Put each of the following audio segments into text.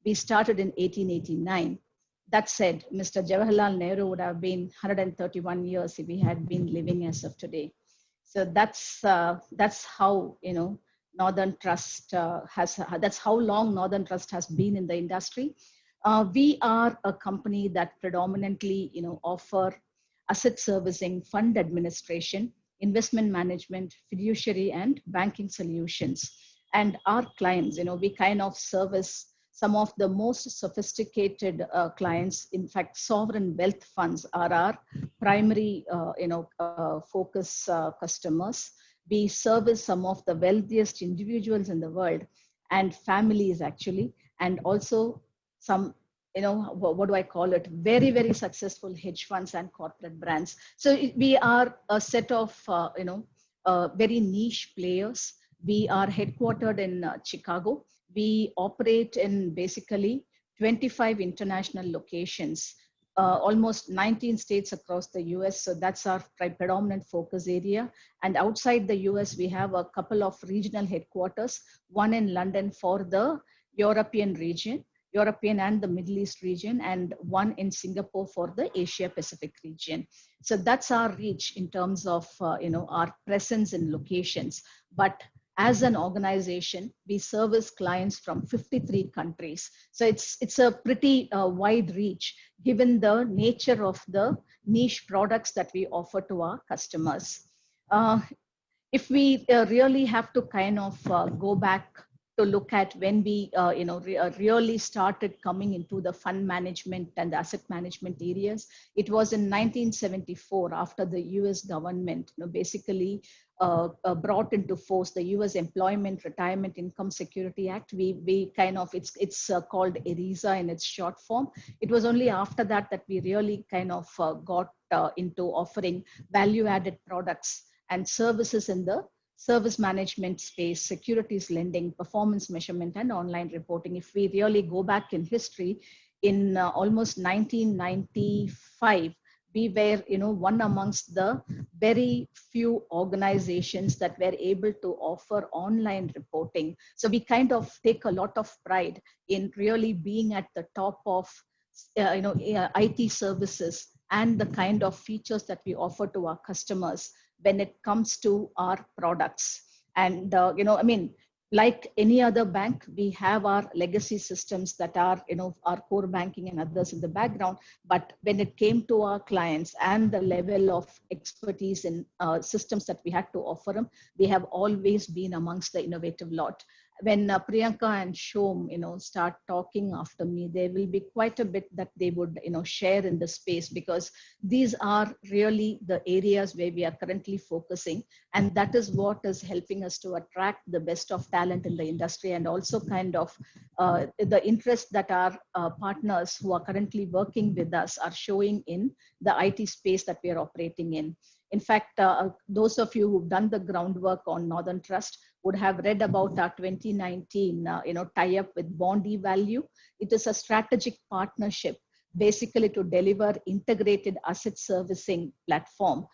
We started in 1889. That said, Mr. Jawaharlal Nehru would have been 131 years if he had been living as of today. So that's how, Northern Trust that's how long Northern Trust has been in the industry. We are a company that predominantly, offer asset servicing, fund administration, investment management, fiduciary, and banking solutions. And our clients, we kind of service some of the most sophisticated clients. In fact, sovereign wealth funds are our primary, focus customers. We service some of the wealthiest individuals in the world and families actually, and also some, what do I call it? Very, very successful hedge funds and corporate brands. So we are a set of, very niche players. We are headquartered in Chicago. We operate in basically 25 international locations, almost 19 states across the US. So that's our predominant focus area. And outside the US, we have a couple of regional headquarters, one in London for the European and the Middle East region, and one in Singapore for the Asia Pacific region. So that's our reach in terms of, our presence in locations. But as an organization, we service clients from 53 countries. So it's a pretty wide reach given the nature of the niche products that we offer to our customers. If we really have to kind of go back to look at when we really started coming into the fund management and asset management areas, it was in 1974 after the US government basically brought into force the US Employment Retirement Income Security Act. We kind of, it's called ERISA in its short form. It was only after that that we really kind of got into offering value-added products and services in the service management space, securities lending, performance measurement, and online reporting. If we really go back in history, in almost 1995, we were, one amongst the very few organizations that were able to offer online reporting. So we kind of take a lot of pride in really being at the top of, IT services and the kind of features that we offer to our customers when it comes to our products. And, like any other bank, we have our legacy systems that are, our core banking and others in the background. But when it came to our clients and the level of expertise in systems that we had to offer them, we have always been amongst the innovative lot. When Priyanka and Shom, start talking after me, there will be quite a bit that they would, share in the space, because these are really the areas where we are currently focusing. And that is what is helping us to attract the best of talent in the industry, and also kind of the interest that our partners who are currently working with us are showing in the IT space that we are operating in. In fact, those of you who've done the groundwork on Northern Trust would have read about our 2019 tie-up with Bond eValue. It is a strategic partnership basically to deliver integrated asset servicing platform,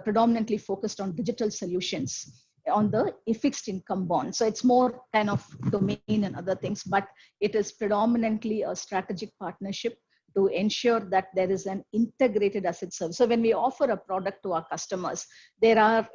predominantly focused on digital solutions on the fixed income bond. So it's more kind of domain and other things, but it is predominantly a strategic partnership to ensure that there is an integrated asset service. So when we offer a product to our customers, there are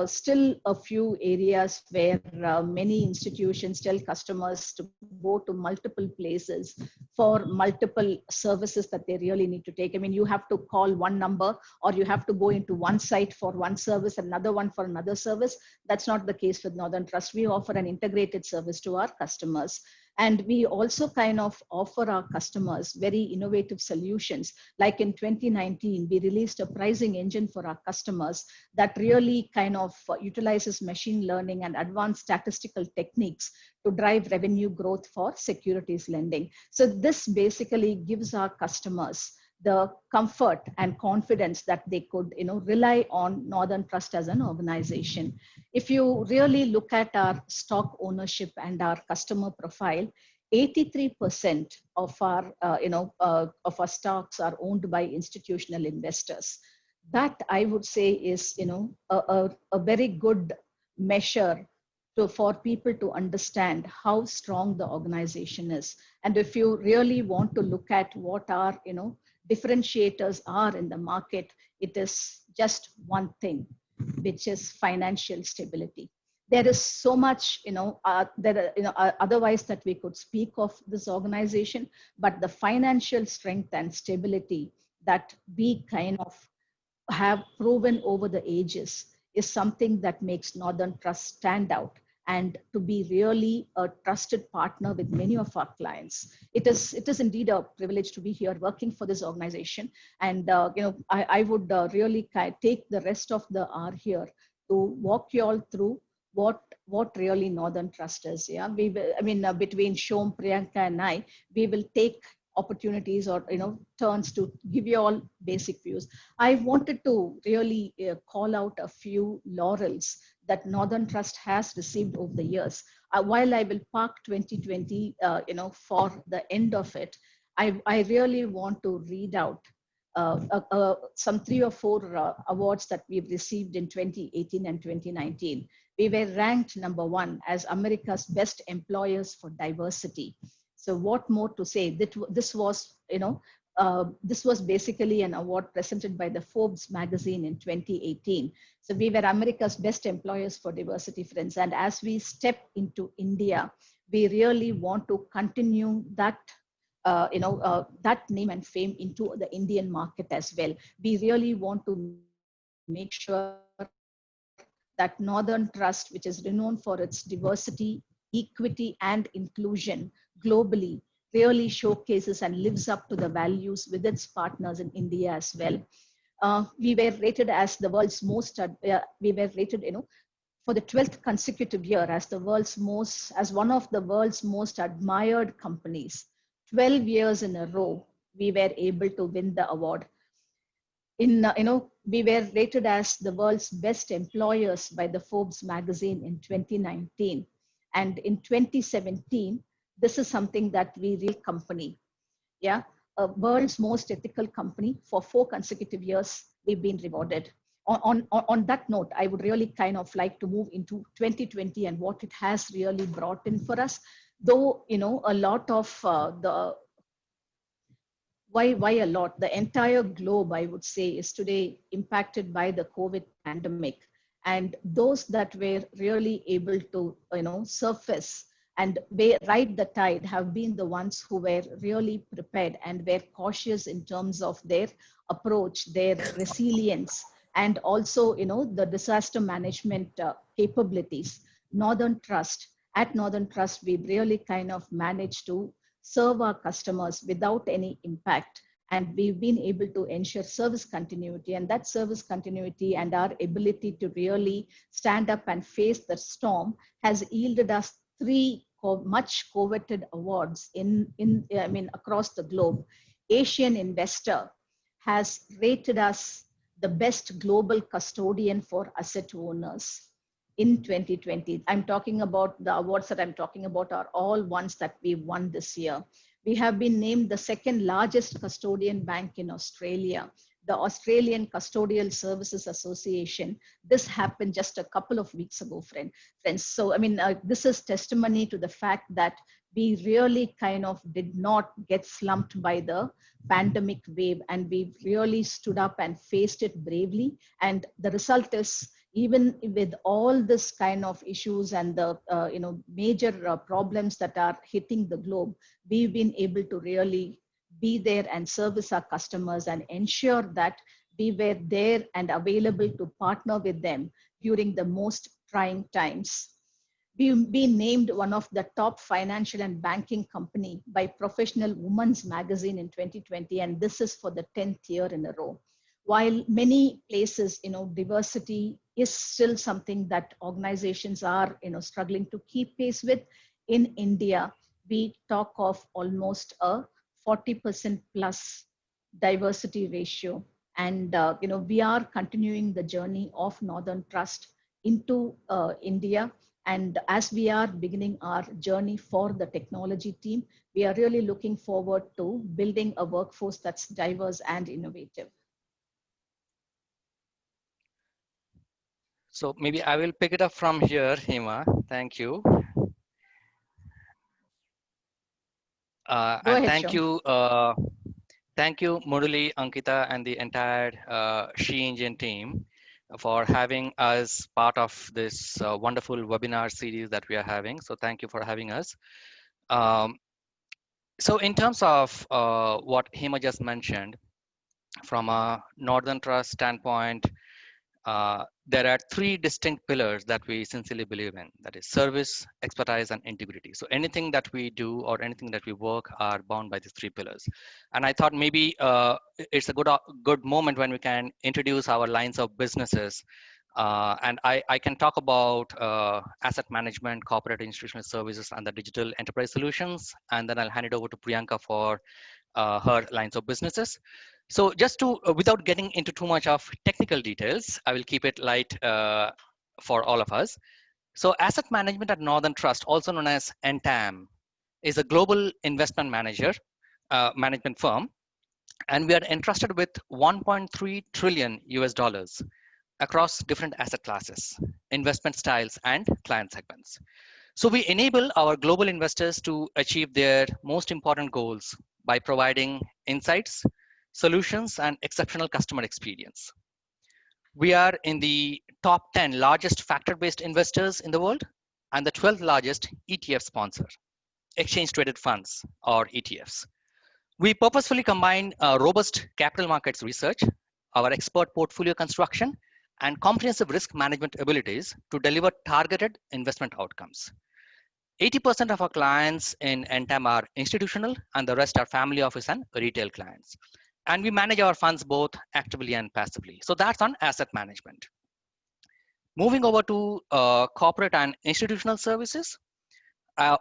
still a few areas where many institutions tell customers to go to multiple places for multiple services that they really need to take. I mean, you have to call one number, or you have to go into one site for one service, another one for another service. That's not the case with Northern Trust. We offer an integrated service to our customers. And we also kind of offer our customers very innovative solutions. Like in 2019, we released a pricing engine for our customers that really kind of utilizes machine learning and advanced statistical techniques to drive revenue growth for securities lending. So this basically gives our customers the comfort and confidence that they could rely on Northern Trust as an organization. If you really look at our stock ownership and our customer profile, 83% of our stocks are owned by institutional investors. That, I would say, is a very good measure for people to understand how strong the organization is. And if you really want to look at what our differentiators are in the market, it is just one thing, which is financial stability. There is so much, otherwise that we could speak of this organization, but the financial strength and stability that we kind of have proven over the ages is something that makes Northern Trust stand out and to be really a trusted partner with many of our clients. It is indeed a privilege to be here working for this organization. And I would really take the rest of the hour here to walk you all through what really Northern Trust is. Yeah, between Shom, Priyanka, and I, we will take opportunities or turns to give you all basic views. I wanted to really call out a few laurels that Northern Trust has received over the years. While I will park 2020, for the end of it, I really want to read out some 3 or 4 awards that we've received in 2018 and 2019. We were ranked #1 as America's best employers for diversity. So what more to say? This was, this was basically an award presented by the Forbes magazine in 2018. So we were America's best employers for diversity, friends. And as we step into India, we really want to continue that that name and fame into the Indian market as well. We really want to make sure that Northern Trust, which is renowned for its diversity, equity, and inclusion globally, really showcases and lives up to the values with its partners in India as well. We were rated as the world's most, we were rated, for the 12th consecutive year as one of the world's most admired companies. 12 years in a row, we were able to win the award. We were rated as the world's best employers by the Forbes magazine in 2019. And in 2017, this is something that we real company, yeah, a world's most ethical company for 4 consecutive years, we've been rewarded. On that note, I would really kind of like to move into 2020 and what it has really brought in for us. Though, a lot of why a lot? The entire globe, I would say, is today impacted by the COVID pandemic. And those that were really able to, surface and ride the tide have been the ones who were really prepared and were cautious in terms of their approach, their resilience, and also, the disaster management capabilities. At Northern Trust, we really kind of managed to serve our customers without any impact. And we've been able to ensure service continuity, and that service continuity and our ability to really stand up and face the storm has yielded us 3 much coveted awards across the globe. Asian Investor has rated us the best global custodian for asset owners in 2020. I'm talking about the awards that I'm talking about are all ones that we won this year. We have been named the 2nd largest custodian bank in Australia, the Australian Custodial Services Association. This happened just a couple of weeks ago, friends. So, this is testimony to the fact that we really kind of did not get slumped by the pandemic wave, and we really stood up and faced it bravely. And the result is, even with all this kind of issues and the major problems that are hitting the globe, we've been able to really be there and service our customers and ensure that we were there and available to partner with them during the most trying times. We've been named one of the top financial and banking company by Professional Women's Magazine in 2020, and this is for the 10th year in a row. While many places, diversity is still something that organizations are, struggling to keep pace with, in India, we talk of almost a 40% plus diversity ratio. And, we are continuing the journey of Northern Trust into India. And as we are beginning our journey for the technology team, we are really looking forward to building a workforce that's diverse and innovative. So maybe I will pick it up from here, Hema. Thank you. Go And ahead, Shom. thank you, Murali, Ankita, and the entire She Engine team for having us part of this wonderful webinar series that we are having. So thank you for having us. Um, so in terms of what Hema just mentioned, from a Northern Trust standpoint, there are three distinct pillars that we sincerely believe in, that is service, expertise, and integrity. So anything that we do or anything that we work are bound by these three pillars. And I thought maybe it's a good moment when we can introduce our lines of businesses. And I can talk about asset management, corporate institutional services, and the digital enterprise solutions. And then I'll hand it over to Priyanka for her lines of businesses. So just to, without getting into too much of technical details, I will keep it light for all of us. So asset management at Northern Trust, also known as NTAM, is a global investment management firm, and we are entrusted with 1.3 trillion US dollars across different asset classes, investment styles, and client segments. So we enable our global investors to achieve their most important goals by providing insights, solutions, and exceptional customer experience. We are in the top 10 largest factor-based investors in the world and the 12th largest ETF sponsor, exchange traded funds or ETFs. We purposefully combine robust capital markets research, our expert portfolio construction, and comprehensive risk management abilities to deliver targeted investment outcomes. 80% of our clients in NTAM are institutional, and the rest are family office and retail clients. And we manage our funds both actively and passively. So that's on asset management. Moving over to corporate and institutional services,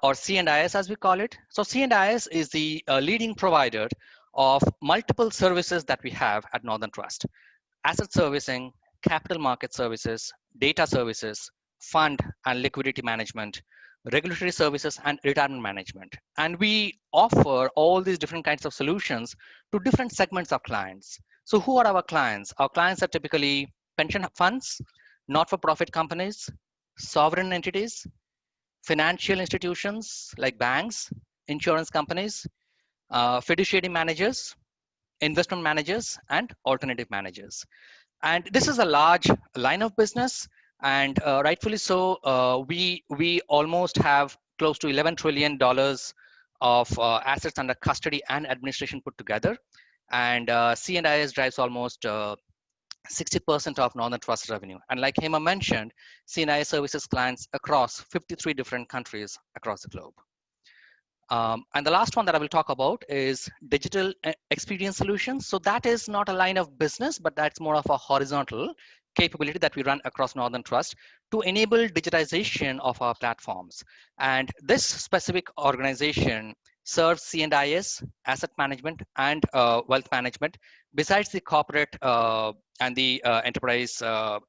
or C&IS as we call it. So C&IS is the leading provider of multiple services that we have at Northern Trust: asset servicing, capital market services, data services, fund and liquidity management, regulatory services, and retirement management. And we offer all these different kinds of solutions to different segments of clients. So who are our clients? Our clients are typically pension funds, not-for-profit companies, sovereign entities, financial institutions like banks, insurance companies, fiduciary managers, investment managers, and alternative managers. And this is a large line of business, and rightfully so. We almost have close to $11 trillion of assets under custody and administration put together, and C&IS drives almost 60% of Northern Trust revenue. And like Hema mentioned, C&IS services clients across 53 different countries across the globe. And the last one that I will talk about is digital experience solutions. So that is not a line of business, but that's more of a horizontal capability that we run across Northern Trust to enable digitization of our platforms. And this specific organization serves C&IS, asset management, and wealth management, besides the corporate and the enterprise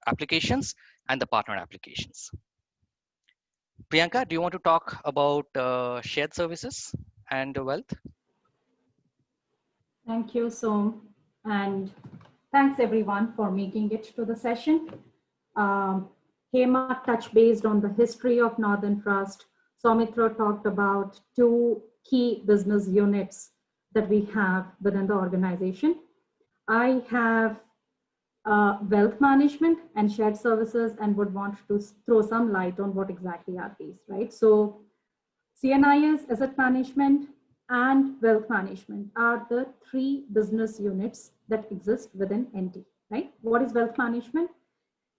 applications and the partner applications. Priyanka, do you want to talk about shared services and wealth? Thank you, Som. And thanks everyone for making it to the session. Hema touched based on the history of Northern Trust. Soumitra talked about two key business units that we have within the organization. I have wealth management and shared services, and would want to throw some light on what exactly are these, right? So CNIS, asset management, and wealth management are the three business units that exist within NT, right? What is wealth management?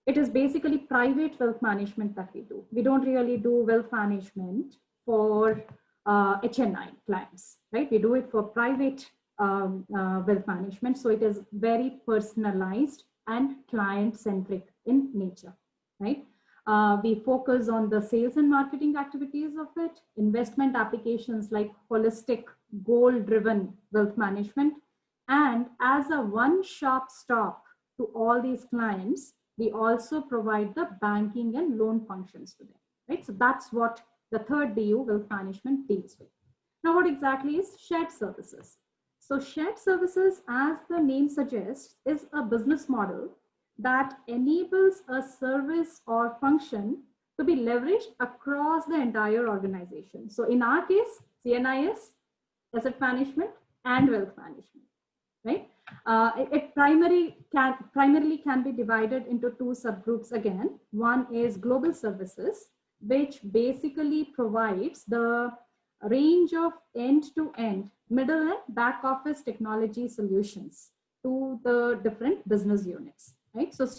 It is basically private wealth management that we do. We don't really do wealth management for HNI clients, right? We do it for private wealth management. So it is very personalized and client-centric in nature, right? We focus on the sales and marketing activities of it, investment applications like holistic, goal-driven wealth management. And as a one-shop stop to all these clients, we also provide the banking and loan functions to them, right? So that's what the third BU, wealth management, deals with. Now, what exactly is shared services? So shared services, as the name suggests, is a business model that enables a service or function to be leveraged across the entire organization. So in our case, CNIS, asset management, and wealth management, right? It primarily can be divided into two subgroups again. One is global services, which basically provides the range of end-to-end, middle and back office technology solutions to the different business units, right? So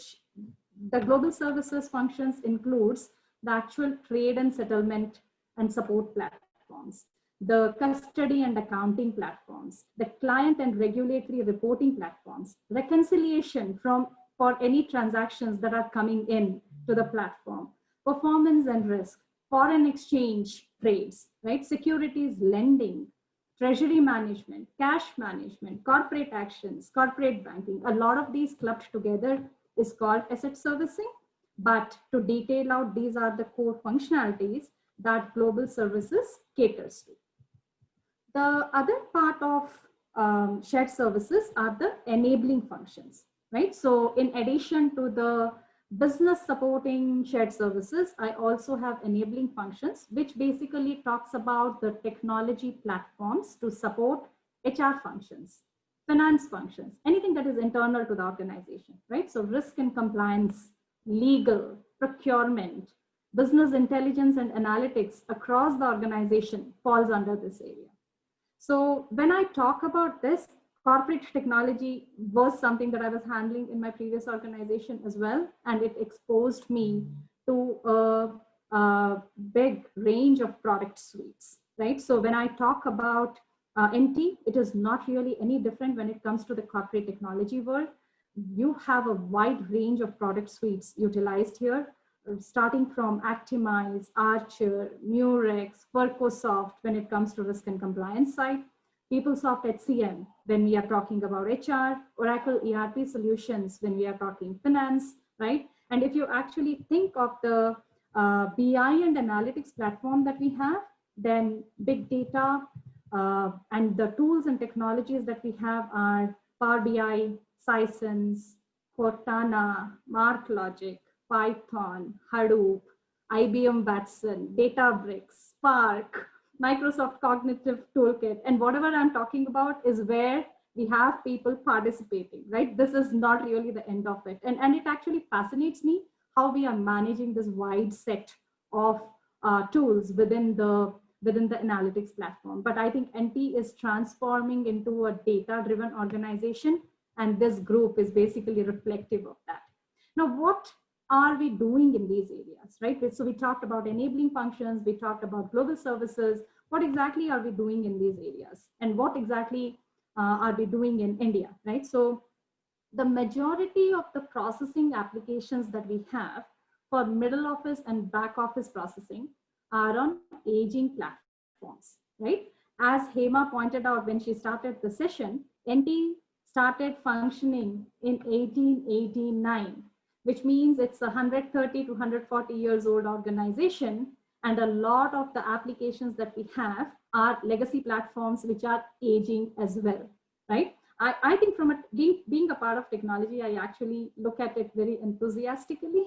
the global services functions includes the actual trade and settlement and support platforms, the custody and accounting platforms, the client and regulatory reporting platforms, reconciliation for any transactions that are coming in to the platform, performance and risk, foreign exchange trades, right? Securities lending, treasury management, cash management, corporate actions, corporate banking. A lot of these clubbed together is called asset servicing. But to detail out, these are the core functionalities that global services caters to. The other part of shared services are the enabling functions, right? So in addition to the business supporting shared services, I also have enabling functions, which basically talks about the technology platforms to support HR functions, finance functions, anything that is internal to the organization, right? So risk and compliance, legal, procurement, business intelligence and analytics across the organization falls under this area. So when I talk about this, corporate technology was something that I was handling in my previous organization as well. And it exposed me to a big range of product suites, right? So when I talk about NT, it is not really any different when it comes to the corporate technology world. You have a wide range of product suites utilized here, starting from Actimize, Archer, Murex, Workosoft when it comes to risk and compliance side, PeopleSoft HCM when we are talking about HR, Oracle ERP solutions when we are talking finance, right? And if you actually think of the BI and analytics platform that we have, then big data and the tools and technologies that we have are Power BI, Sisense, Cortana, MarkLogic, Python, Hadoop, IBM Watson, Databricks, Spark, Microsoft Cognitive Toolkit. And whatever I'm talking about is where we have people participating, right? This is not really the end of it. And it actually fascinates me how we are managing this wide set of tools within the analytics platform. But I think NT is transforming into a data-driven organization, and this group is basically reflective of that. Now, what are we doing in these areas, right? So we talked about enabling functions, we talked about global services. What exactly are we doing in these areas? And what exactly are we doing in India, right? So the majority of the processing applications that we have for middle office and back office processing are on aging platforms, right? As Hema pointed out when she started the session, NT started functioning in 1889, which means it's a 130 to 140 years old organization. And a lot of the applications that we have are legacy platforms, which are aging as well, right? I think from being a part of technology, I actually look at it very enthusiastically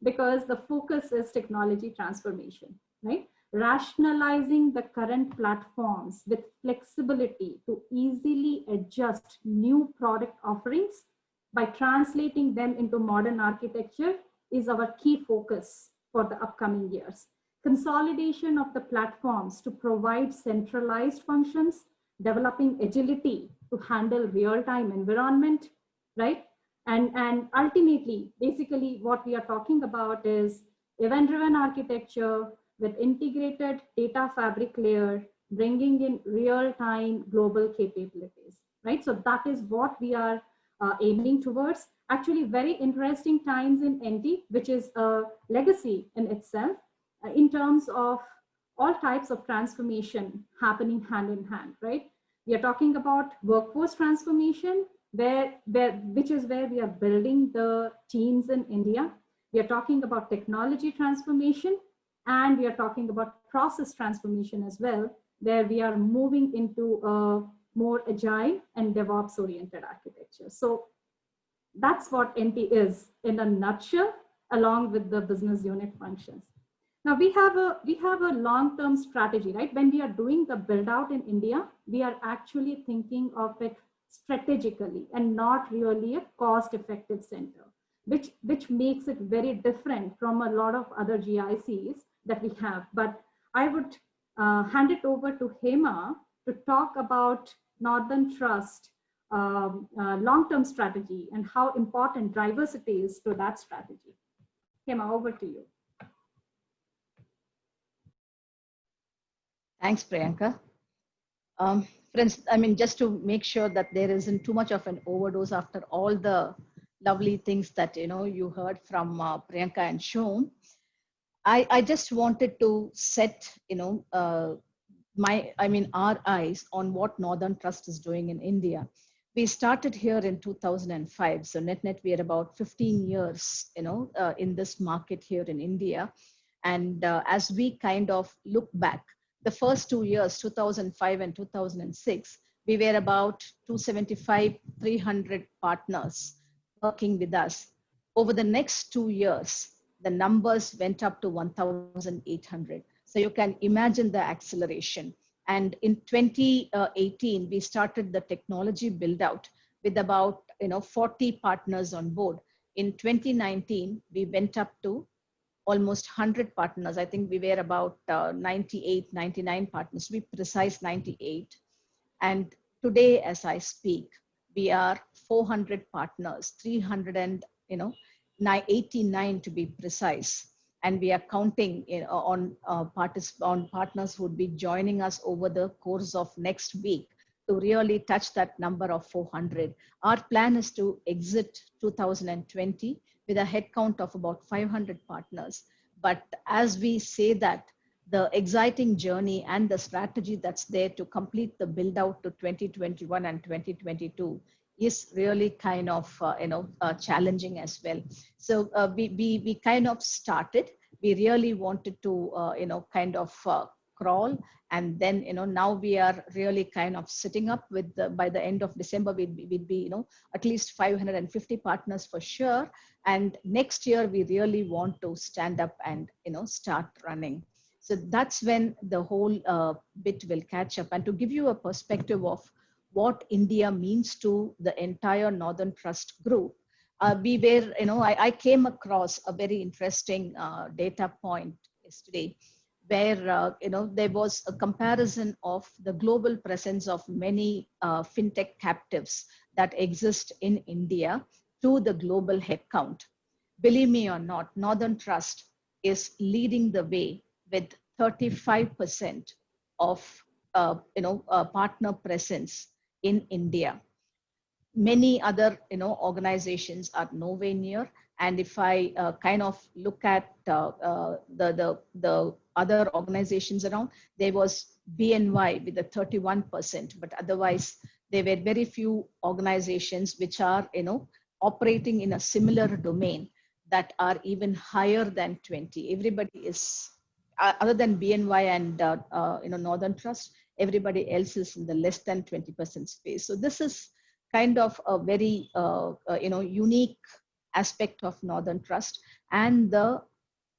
because the focus is technology transformation, right? Rationalizing the current platforms with flexibility to easily adjust new product offerings by translating them into modern architecture is our key focus for the upcoming years. Consolidation of the platforms to provide centralized functions, developing agility to handle real-time environment, right? And ultimately, basically what we are talking about is event-driven architecture with integrated data fabric layer, bringing in real-time global capabilities, right? So that is what we are aiming towards. Actually, very interesting times in NT, which is a legacy in itself, in terms of all types of transformation happening hand in hand, right? We are talking about workforce transformation, which is where we are building the teams in India. We are talking about technology transformation, and we are talking about process transformation as well, where we are moving into a more agile and DevOps oriented architecture. So That's what NT is in a nutshell, along with the business unit functions. Now we have a long-term strategy, right? When we are doing the build out in India, we are actually thinking of it strategically and not really a cost-effective center, which makes it very different from a lot of other GICs that we have. But I would hand it over to Hema to talk about Northern Trust long-term strategy and how important diversity is to that strategy. Hema, over to you. Thanks, Priyanka. Friends, I mean, just to make sure that there isn't too much of an overdose after all the lovely things that you heard from Priyanka and Shom, I just wanted to set our eyes on what Northern Trust is doing in India. We started here in 2005, so net we are about 15 years in this market here in India. And as we kind of look back, the first 2 years, 2005 and 2006, we were about 275, 300 partners working with us. Over the next 2 years, the numbers went up to 1,800. So you can imagine the acceleration. And in 2018, we started the technology build out with about 40 partners on board. In 2019, we went up to almost 100 partners. I think we were about 98, 99 partners, to be precise, 98. And today, as I speak, we are 400 partners, 389 to be precise. And we are counting on partners who would be joining us over the course of next week to really touch that number of 400. Our plan is to exit 2020 with a headcount of about 500 partners. But as we say that, the exciting journey and the strategy that's there to complete the build out to 2021 and 2022 is really kind of challenging as well. So we kind of started. We really wanted to crawl, and then now we are really kind of sitting up with by the end of December we'd be at least 550 partners for sure. And next year we really want to stand up and start running. So that's when the whole bit will catch up. And to give you a perspective of what India means to the entire Northern Trust group, we were, I came across a very interesting data point yesterday where, there was a comparison of the global presence of many fintech captives that exist in India to the global headcount. Believe me or not, Northern Trust is leading the way with 35% of partner presence in India. Many other organizations are nowhere near. And if I kind of look at the other organizations around, there was BNY with a 31%, but otherwise there were very few organizations which are operating in a similar domain that are even higher than 20. Everybody is, other than BNY and Northern Trust, everybody else is in the less than 20% space. So this is kind of a very unique aspect of Northern Trust and the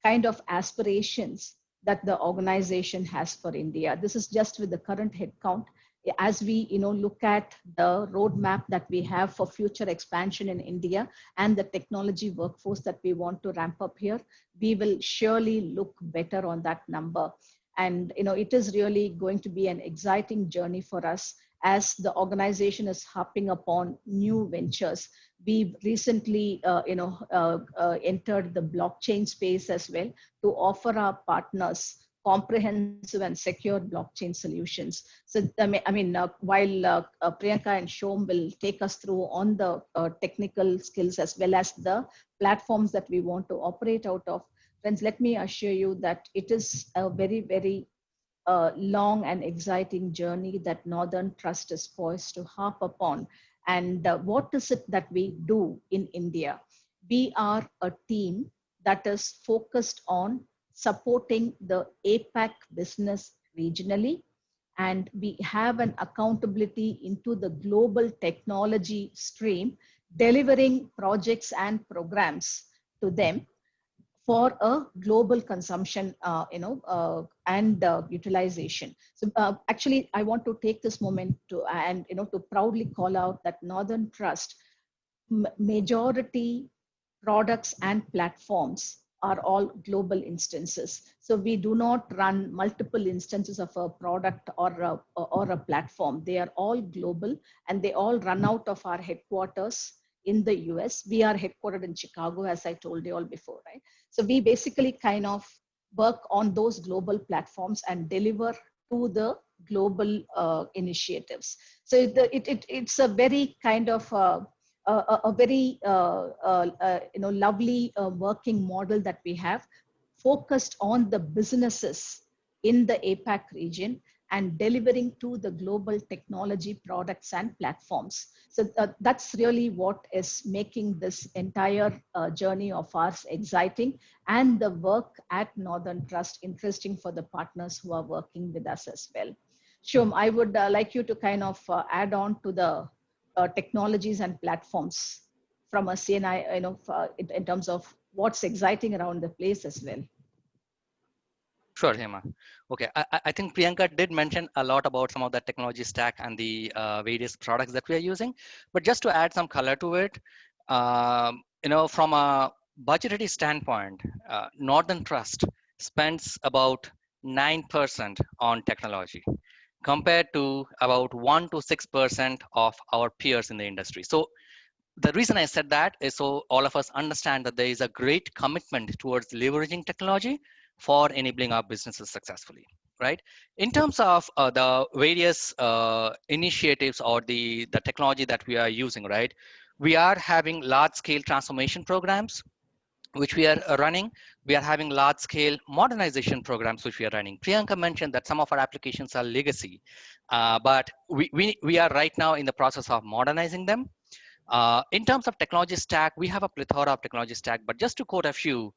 kind of aspirations that the organization has for India. This is just with the current headcount. As we look at the roadmap that we have for future expansion in India and the technology workforce that we want to ramp up here, we will surely look better on that number. And it is really going to be an exciting journey for us as the organization is harping upon new ventures. We recently entered the blockchain space as well to offer our partners comprehensive and secure blockchain solutions. So, while Priyanka and Shom will take us through on the technical skills as well as the platforms that we want to operate out of, friends, let me assure you that it is a very, very long and exciting journey that Northern Trust is poised to harp upon. And what is it that we do in India? We are a team that is focused on supporting the APAC business regionally, and we have an accountability into the global technology stream delivering projects and programs to them for a global consumption, and utilization. So actually, I want to take this moment to to proudly call out that Northern Trust majority products and platforms are all global instances. So we do not run multiple instances of a product or a platform. They are all global and they all run out of our headquarters in the US. We are headquartered in Chicago, as I told you all before, right? So we basically kind of work on those global platforms and deliver to the global initiatives. So it's a very kind of a very lovely working model that we have, focused on the businesses in the APAC region and delivering to the global technology products and platforms. So that's really what is making this entire journey of ours exciting, and the work at Northern Trust interesting for the partners who are working with us as well. Shum, I would like you to kind of add on to the technologies and platforms from a CNI, in terms of what's exciting around the place as well. Sure, Hema. Okay, I think Priyanka did mention a lot about some of the technology stack and the various products that we are using. But just to add some color to it, from a budgetary standpoint, Northern Trust spends about 9% on technology, compared to about 1 to 6% of our peers in the industry. So the reason I said that is so all of us understand that there is a great commitment towards leveraging technology for enabling our businesses successfully, right? In terms of the various initiatives or the technology that we are using, right? We are having large scale transformation programs which we are running. We are having large scale modernization programs which we are running. Priyanka mentioned that some of our applications are legacy, but we are right now in the process of modernizing them. In terms of technology stack, we have a plethora of technology stack, but just to quote a few,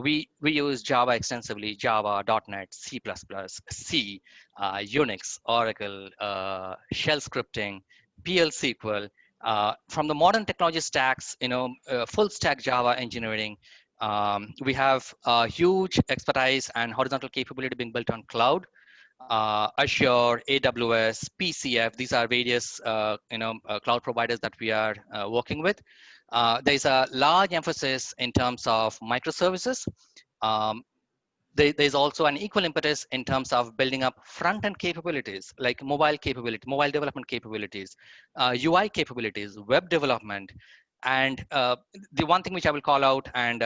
we use Java extensively, Java, .NET, C++, C, Unix, Oracle, shell scripting, PL SQL. From the modern technology stacks, full stack Java engineering, we have a huge expertise and horizontal capability being built on cloud. Azure, AWS, PCF. These are various cloud providers that we are working with. There's a large emphasis in terms of microservices. There's also an equal impetus in terms of building up front-end capabilities like mobile development capabilities, UI capabilities, web development. And the one thing which I will call out and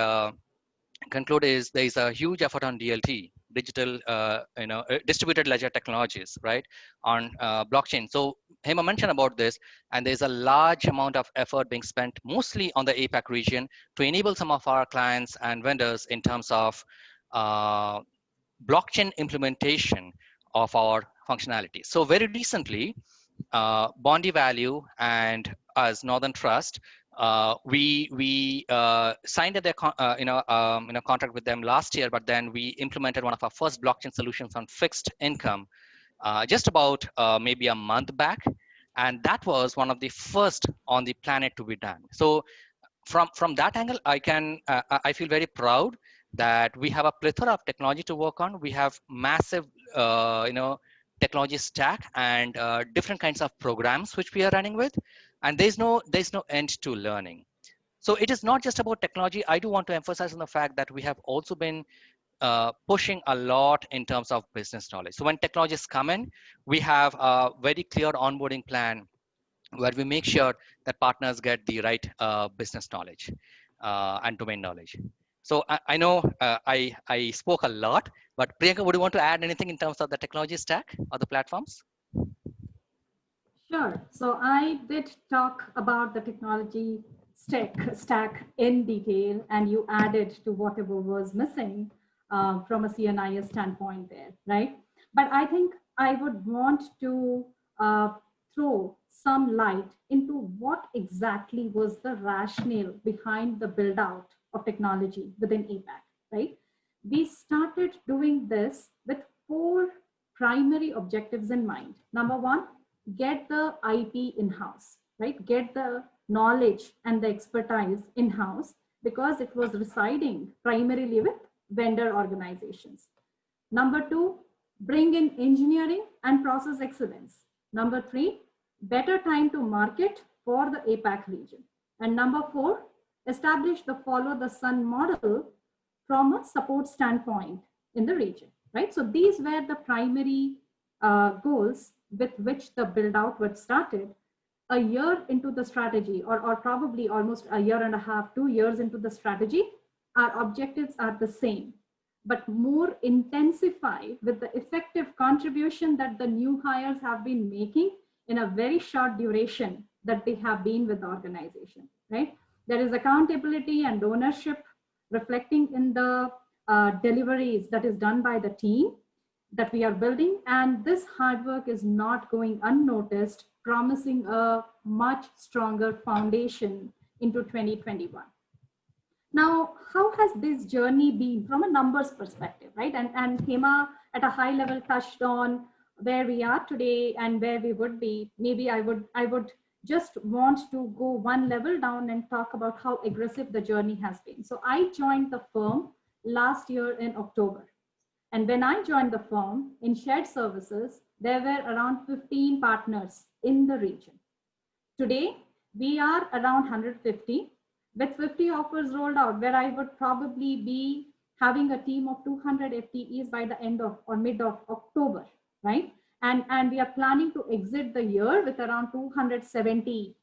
conclude is there is a huge effort on DLT, distributed ledger technologies, right, on blockchain. So Hema mentioned about this, and there's a large amount of effort being spent mostly on the APAC region to enable some of our clients and vendors in terms of blockchain implementation of our functionality. So very recently, Bondi Value and as Northern Trust, we signed a contract with them last year, but then we implemented one of our first blockchain solutions on fixed income just about maybe a month back, and that was one of the first on the planet to be done. So from that angle, I feel very proud that we have a plethora of technology to work on. We have massive technology stack and different kinds of programs which we are running with, and there's no end to learning. So it is not just about technology. I do want to emphasize on the fact that we have also been pushing a lot in terms of business knowledge. So when technologies come in, we have a very clear onboarding plan where we make sure that partners get the right business knowledge and domain knowledge. So I know I spoke a lot, but Priyanka, would you want to add anything in terms of the technology stack or the platforms? Sure. So I did talk about the technology stack in detail, and you added to whatever was missing from a CNIS standpoint there, right? But I think I would want to throw some light into what exactly was the rationale behind the build out of technology within APAC, right? We started doing this with 4 primary objectives in mind. Number 1, get the IP in-house, right? Get the knowledge and the expertise in-house because it was residing primarily with vendor organizations. Number two, bring in engineering and process excellence. Number three, better time to market for the APAC region. And number four, establish the follow the sun model from a support standpoint in the region, right? So these were the primary goals with which the build out was started. A year into the strategy, or probably almost a year and a half, 2 years into the strategy, our objectives are the same, but more intensified with the effective contribution that the new hires have been making in a very short duration that they have been with the organization, right? There is accountability and ownership reflecting in the deliveries that is done by the team that we are building. And this hard work is not going unnoticed, promising a much stronger foundation into 2021. Now, how has this journey been from a numbers perspective, right? And Hema at a high level touched on where we are today and where we would be. Maybe I would just want to go one level down and talk about how aggressive the journey has been. So I joined the firm last year in October. And when I joined the firm in shared services, there were around 15 partners in the region. Today, we are around 150 with 50 offers rolled out, where I would probably be having a team of 200 FTEs by the end of or mid of October, right? And we are planning to exit the year with around 270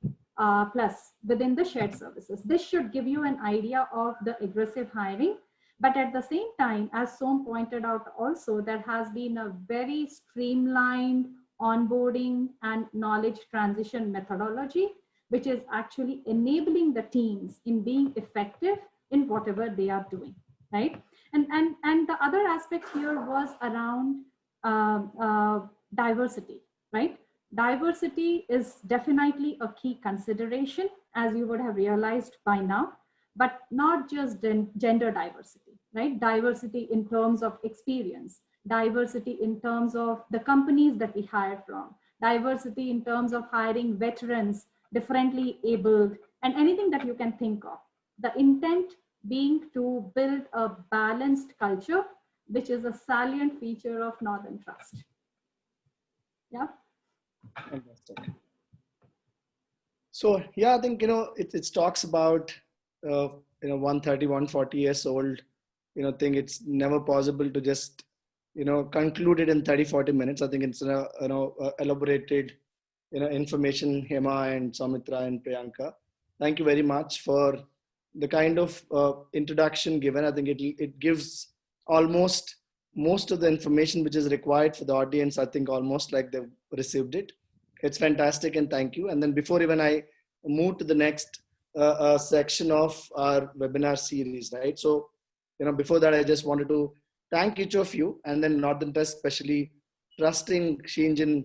plus within the shared services. This should give you an idea of the aggressive hiring. But at the same time, as Som pointed out also, there has been a very streamlined onboarding and knowledge transition methodology, which is actually enabling the teams in being effective in whatever they are doing, right? And the other aspect here was around diversity, right? Diversity is definitely a key consideration, as you would have realized by now, but not just gender diversity, right? Diversity in terms of experience, diversity in terms of the companies that we hire from, diversity in terms of hiring veterans, differently abled, and anything that you can think of. The intent being to build a balanced culture, which is a salient feature of Northern Trust. Yeah. Fantastic. So yeah, I think, it talks about, 130, 140 years old, thing. It's never possible to just, conclude it in 30, 40 minutes. I think it's, elaborated, information, Hema and Soumitra and Priyanka. Thank you very much for the kind of introduction given. I think it gives almost most of the information which is required for the audience. I think almost like they've received it. It's fantastic, and thank you. And then before even I move to the next section of our webinar series, right? So, before that, I just wanted to thank each of you, and then Northern Trust especially trusting Shenzyn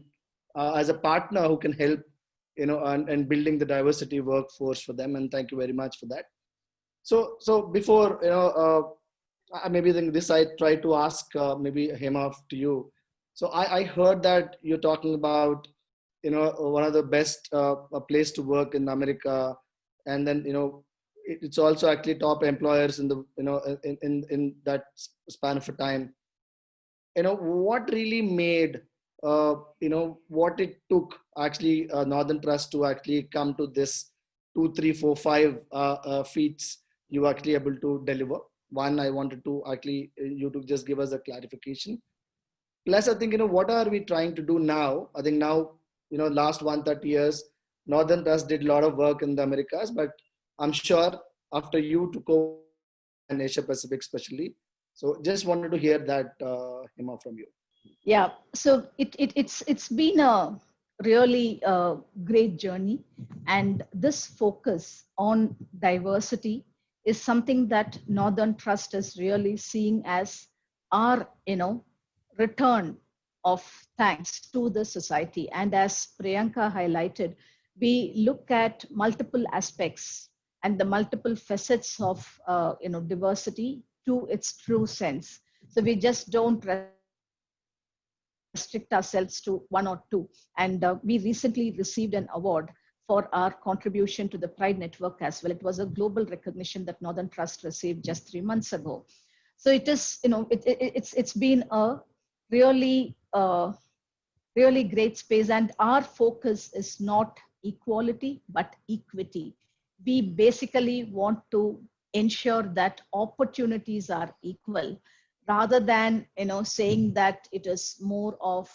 as a partner who can help, and building the diversity workforce for them. And thank you very much for that. So before, maybe this I try to ask maybe Hema to you. So I heard that you're talking about, one of the best place to work in America, and then it's also actually top employers in the in that span of a time. What really made what it took actually Northern Trust to actually come to this 2, 3, 4, 5 feats you were actually able to deliver. One, I wanted to actually you to just give us a clarification. Plus, I think, what are we trying to do now? I think now, last 130 years, Northern Trust did a lot of work in the Americas, but I'm sure after you took over in Asia Pacific especially. So just wanted to hear that, Hema, from you. Yeah, so it's been a really great journey, and this focus on diversity is something that Northern Trust is really seeing as our return of thanks to the society. And as Priyanka highlighted, we look at multiple aspects and the multiple facets of diversity to its true sense. So we just don't restrict ourselves to one or two. And we recently received an award for our contribution to the Pride Network as well. It was a global recognition that Northern Trust received just 3 months ago. So it is, it's been a really, really great space, and our focus is not equality, but equity. We basically want to ensure that opportunities are equal rather than, saying that it is more of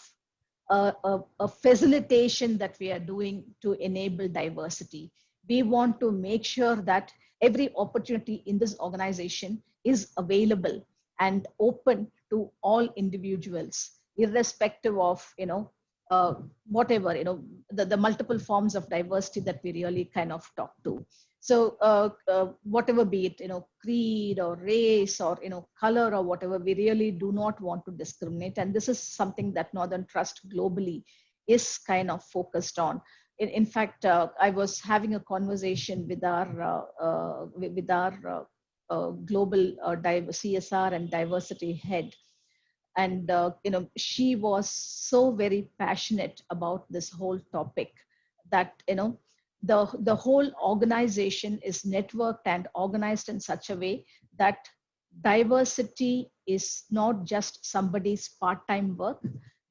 a facilitation that we are doing to enable diversity. We want to make sure that every opportunity in this organization is available and open to all individuals, irrespective of, whatever, the multiple forms of diversity that we really kind of talk to. So whatever be it, creed or race or, color or whatever, we really do not want to discriminate. And this is something that Northern Trust globally is kind of focused on. In fact, I was having a conversation with our global CSR and diversity head. And she was so very passionate about this whole topic that the whole organization is networked and organized in such a way that diversity is not just somebody's part-time work,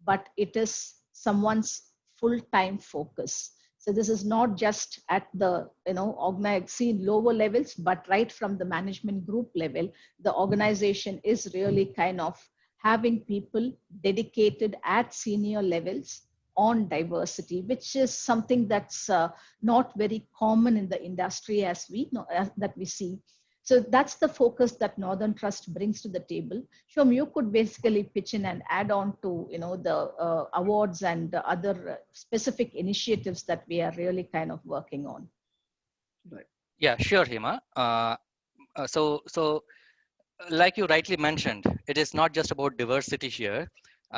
but it is someone's full-time focus. So this is not just at the lower levels, but right from the management group level, the organization is really kind of having people dedicated at senior levels on diversity, which is something that's not very common in the industry as we know, that we see. So that's the focus that Northern Trust brings to the table. Shom, you could basically pitch in and add on to the awards and the other specific initiatives that we are really kind of working on. Right. Yeah, sure, Hema. So like you rightly mentioned, it is not just about diversity here.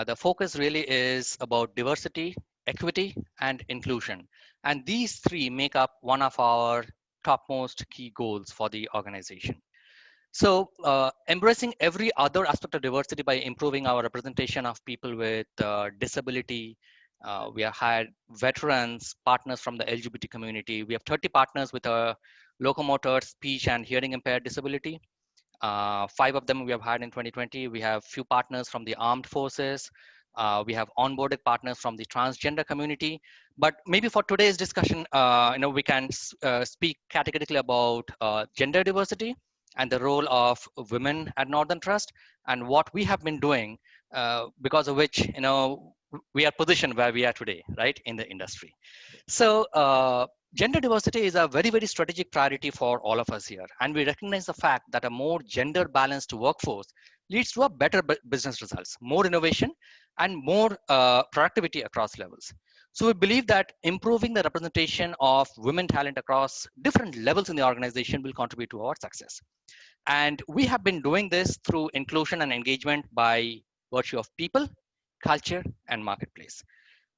The focus really is about diversity, equity, and inclusion. And these three make up one of our topmost key goals for the organization. So embracing every other aspect of diversity by improving our representation of people with disability. We have had veterans, partners from the LGBT community. We have 30 partners with a locomotor, speech, and hearing impaired disability. 5 of them we have had in 2020. We have few partners from the armed forces. We have onboarded partners from the transgender community. But maybe for today's discussion, we can speak categorically about gender diversity and the role of women at Northern Trust and what we have been doing, because of which we are positioned where we are today, right, in the industry. So gender diversity is a very, very strategic priority for all of us here. And we recognize the fact that a more gender balanced workforce leads to a better business results, more innovation, and more productivity across levels. So we believe that improving the representation of women talent across different levels in the organization will contribute to our success. And we have been doing this through inclusion and engagement by virtue of people, culture, and marketplace.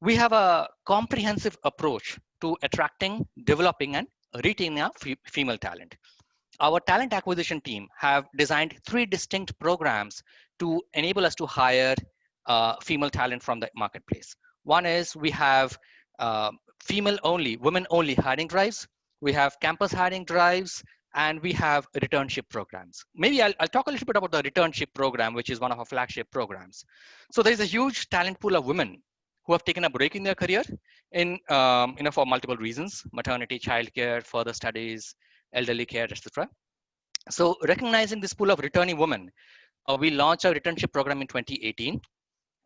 We have a comprehensive approach to attracting, developing, and retaining our female talent. Our talent acquisition team have designed 3 distinct programs to enable us to hire female talent from the marketplace. One is we have female only, women only hiring drives. We have campus hiring drives, and we have returnship programs. Maybe I'll talk a little bit about the returnship program, which is one of our flagship programs. So there's a huge talent pool of women who have taken a break in their career for multiple reasons: maternity, childcare, further studies, elderly care, etc. So recognizing this pool of returning women, we launched our returnship program in 2018.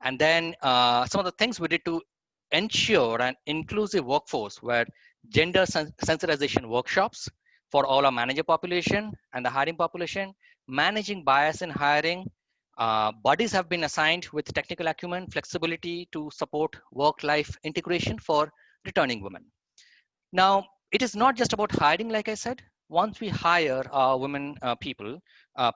And then some of the things we did to ensure an inclusive workforce were gender sensitization workshops for all our manager population and the hiring population, managing bias in hiring. Bodies have been assigned with technical acumen, flexibility to support work-life integration for returning women. Now, it is not just about hiring, like I said. Once we hire our women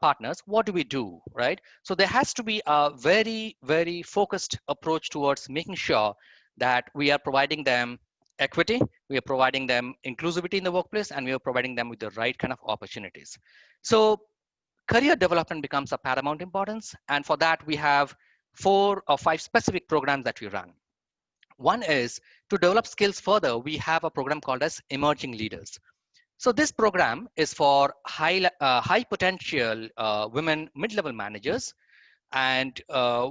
partners, what do we do, right? So there has to be a very, very focused approach towards making sure that we are providing them equity, we are providing them inclusivity in the workplace, and we are providing them with the right kind of opportunities. So career development becomes of paramount importance. And for that, we have 4 or 5 specific programs that we run. One is to develop skills further. We have a program called as Emerging Leaders. So this program is for high potential women mid-level managers, and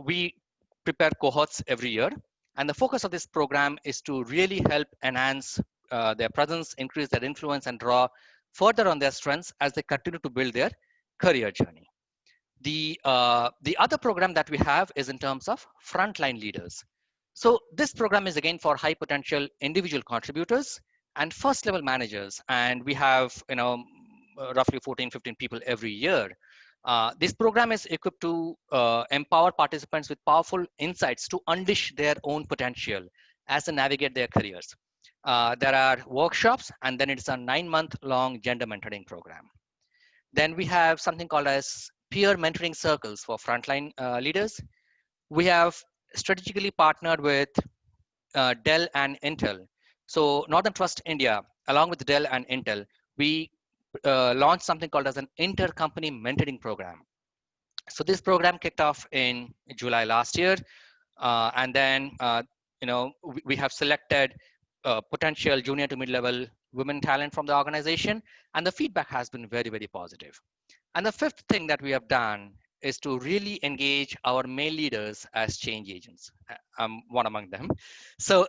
we prepare cohorts every year. And the focus of this program is to really help enhance their presence, increase their influence, and draw further on their strengths as they continue to build their career journey. The other program that we have is in terms of frontline leaders. So this program is again for high potential individual contributors and first level managers. And we have, roughly 14, 15 people every year. This program is equipped to empower participants with powerful insights to unleash their own potential as they navigate their careers. There are workshops, and then it's a 9-month-long gender mentoring program. Then we have something called as peer mentoring circles for frontline leaders. We have strategically partnered with Dell and Intel. So Northern Trust India, along with Dell and Intel, we launched something called as an intercompany mentoring program. So this program kicked off in July last year, and then we have selected potential junior to mid-level women talent from the organization, and the feedback has been very, very positive. And the fifth thing that we have done is to really engage our male leaders as change agents. I'm one among them. So,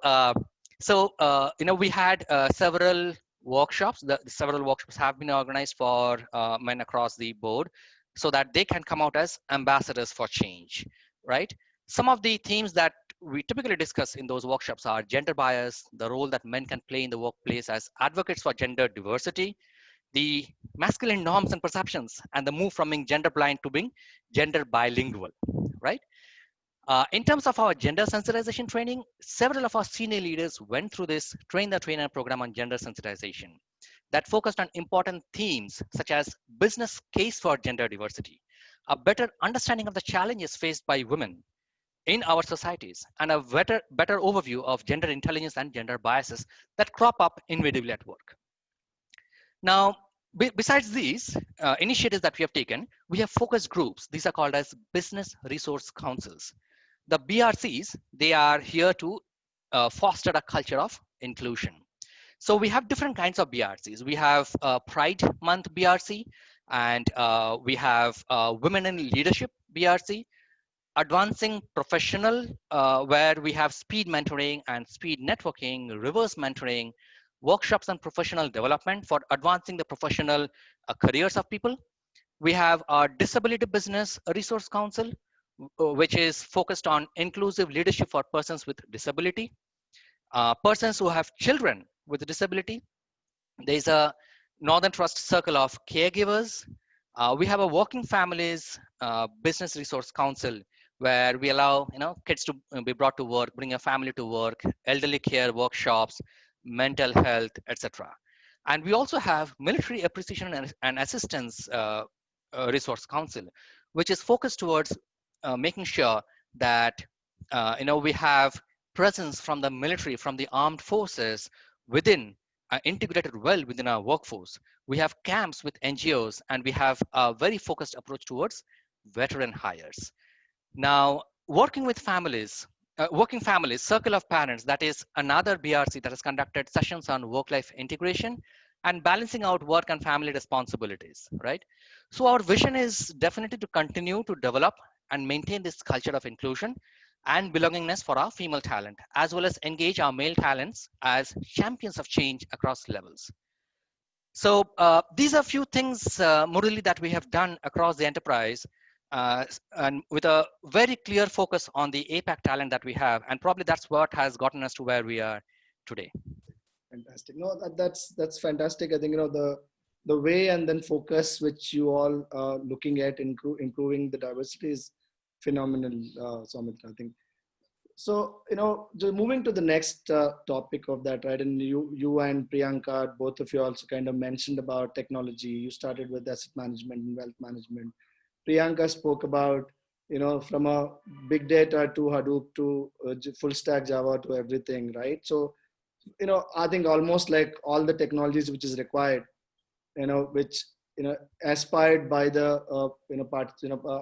we had several workshops. Several workshops have been organized for men across the board so that they can come out as ambassadors for change, right? Some of the themes that we typically discuss in those workshops are gender bias, the role that men can play in the workplace as advocates for gender diversity, the masculine norms and perceptions, and the move from being gender blind to being gender bilingual, right? In terms of our gender sensitization training, several of our senior leaders went through this train the trainer program on gender sensitization that focused on important themes such as business case for gender diversity, a better understanding of the challenges faced by women in our societies, and a better overview of gender intelligence and gender biases that crop up inevitably at work. Now, besides these initiatives that we have taken, we have focus groups. These are called as business resource councils. The BRCs, they are here to foster a culture of inclusion. So we have different kinds of BRCs. We have Pride Month BRC, and we have Women in Leadership BRC, Advancing Professional, where we have speed mentoring and speed networking, reverse mentoring, workshops on professional development for advancing the professional careers of people. We have our Disability Business Resource Council, which is focused on inclusive leadership for persons with disability, persons who have children with disability. There's a Northern Trust Circle of Caregivers. We have a Working Families Business Resource Council, where we allow kids to be brought to work, bring a family to work, elderly care workshops, mental health, etc. And we also have Military Appreciation and Assistance Resource Council, which is focused towards making sure that we have presence from the military, from the armed forces within integrated well within our workforce. We have camps with NGOs, and we have a very focused approach towards veteran hires. Now, working families, Circle of Parents, that is another BRC that has conducted sessions on work-life integration and balancing out work and family responsibilities, right? So our vision is definitely to continue to develop and maintain this culture of inclusion and belongingness for our female talent, as well as engage our male talents as champions of change across levels. So these are a few things, Murali, that we have done across the enterprise, and with a very clear focus on the APAC talent that we have. And probably that's what has gotten us to where we are today. Fantastic. No, that's fantastic. I think, the way and then focus which you all are looking at improving the diversity is phenomenal, Soumitra, I think. So, just moving to the next topic of that, right? And you and Priyanka, both of you also kind of mentioned about technology. You started with asset management and wealth management. Priyanka spoke about, from a big data to Hadoop to full stack Java to everything, right? So, I think almost like all the technologies which is required, which, aspired by the,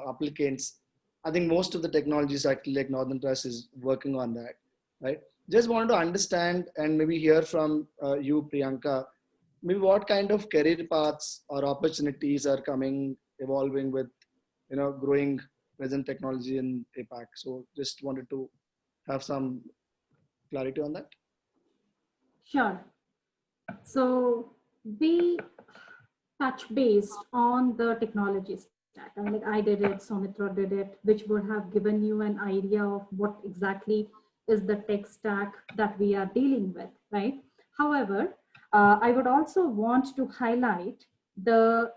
applicants. I think most of the technologies actually like Northern Trust is working on that, right? just wanted to understand and maybe hear from you, Priyanka, maybe what kind of career paths or opportunities are evolving with, growing present technology in APAC. So just wanted to have some clarity on that. Sure. So we touch based on the technology stack. I mean, like I did it, Soumitra did it, which would have given you an idea of what exactly is the tech stack that we are dealing with, right? However, I would also want to highlight the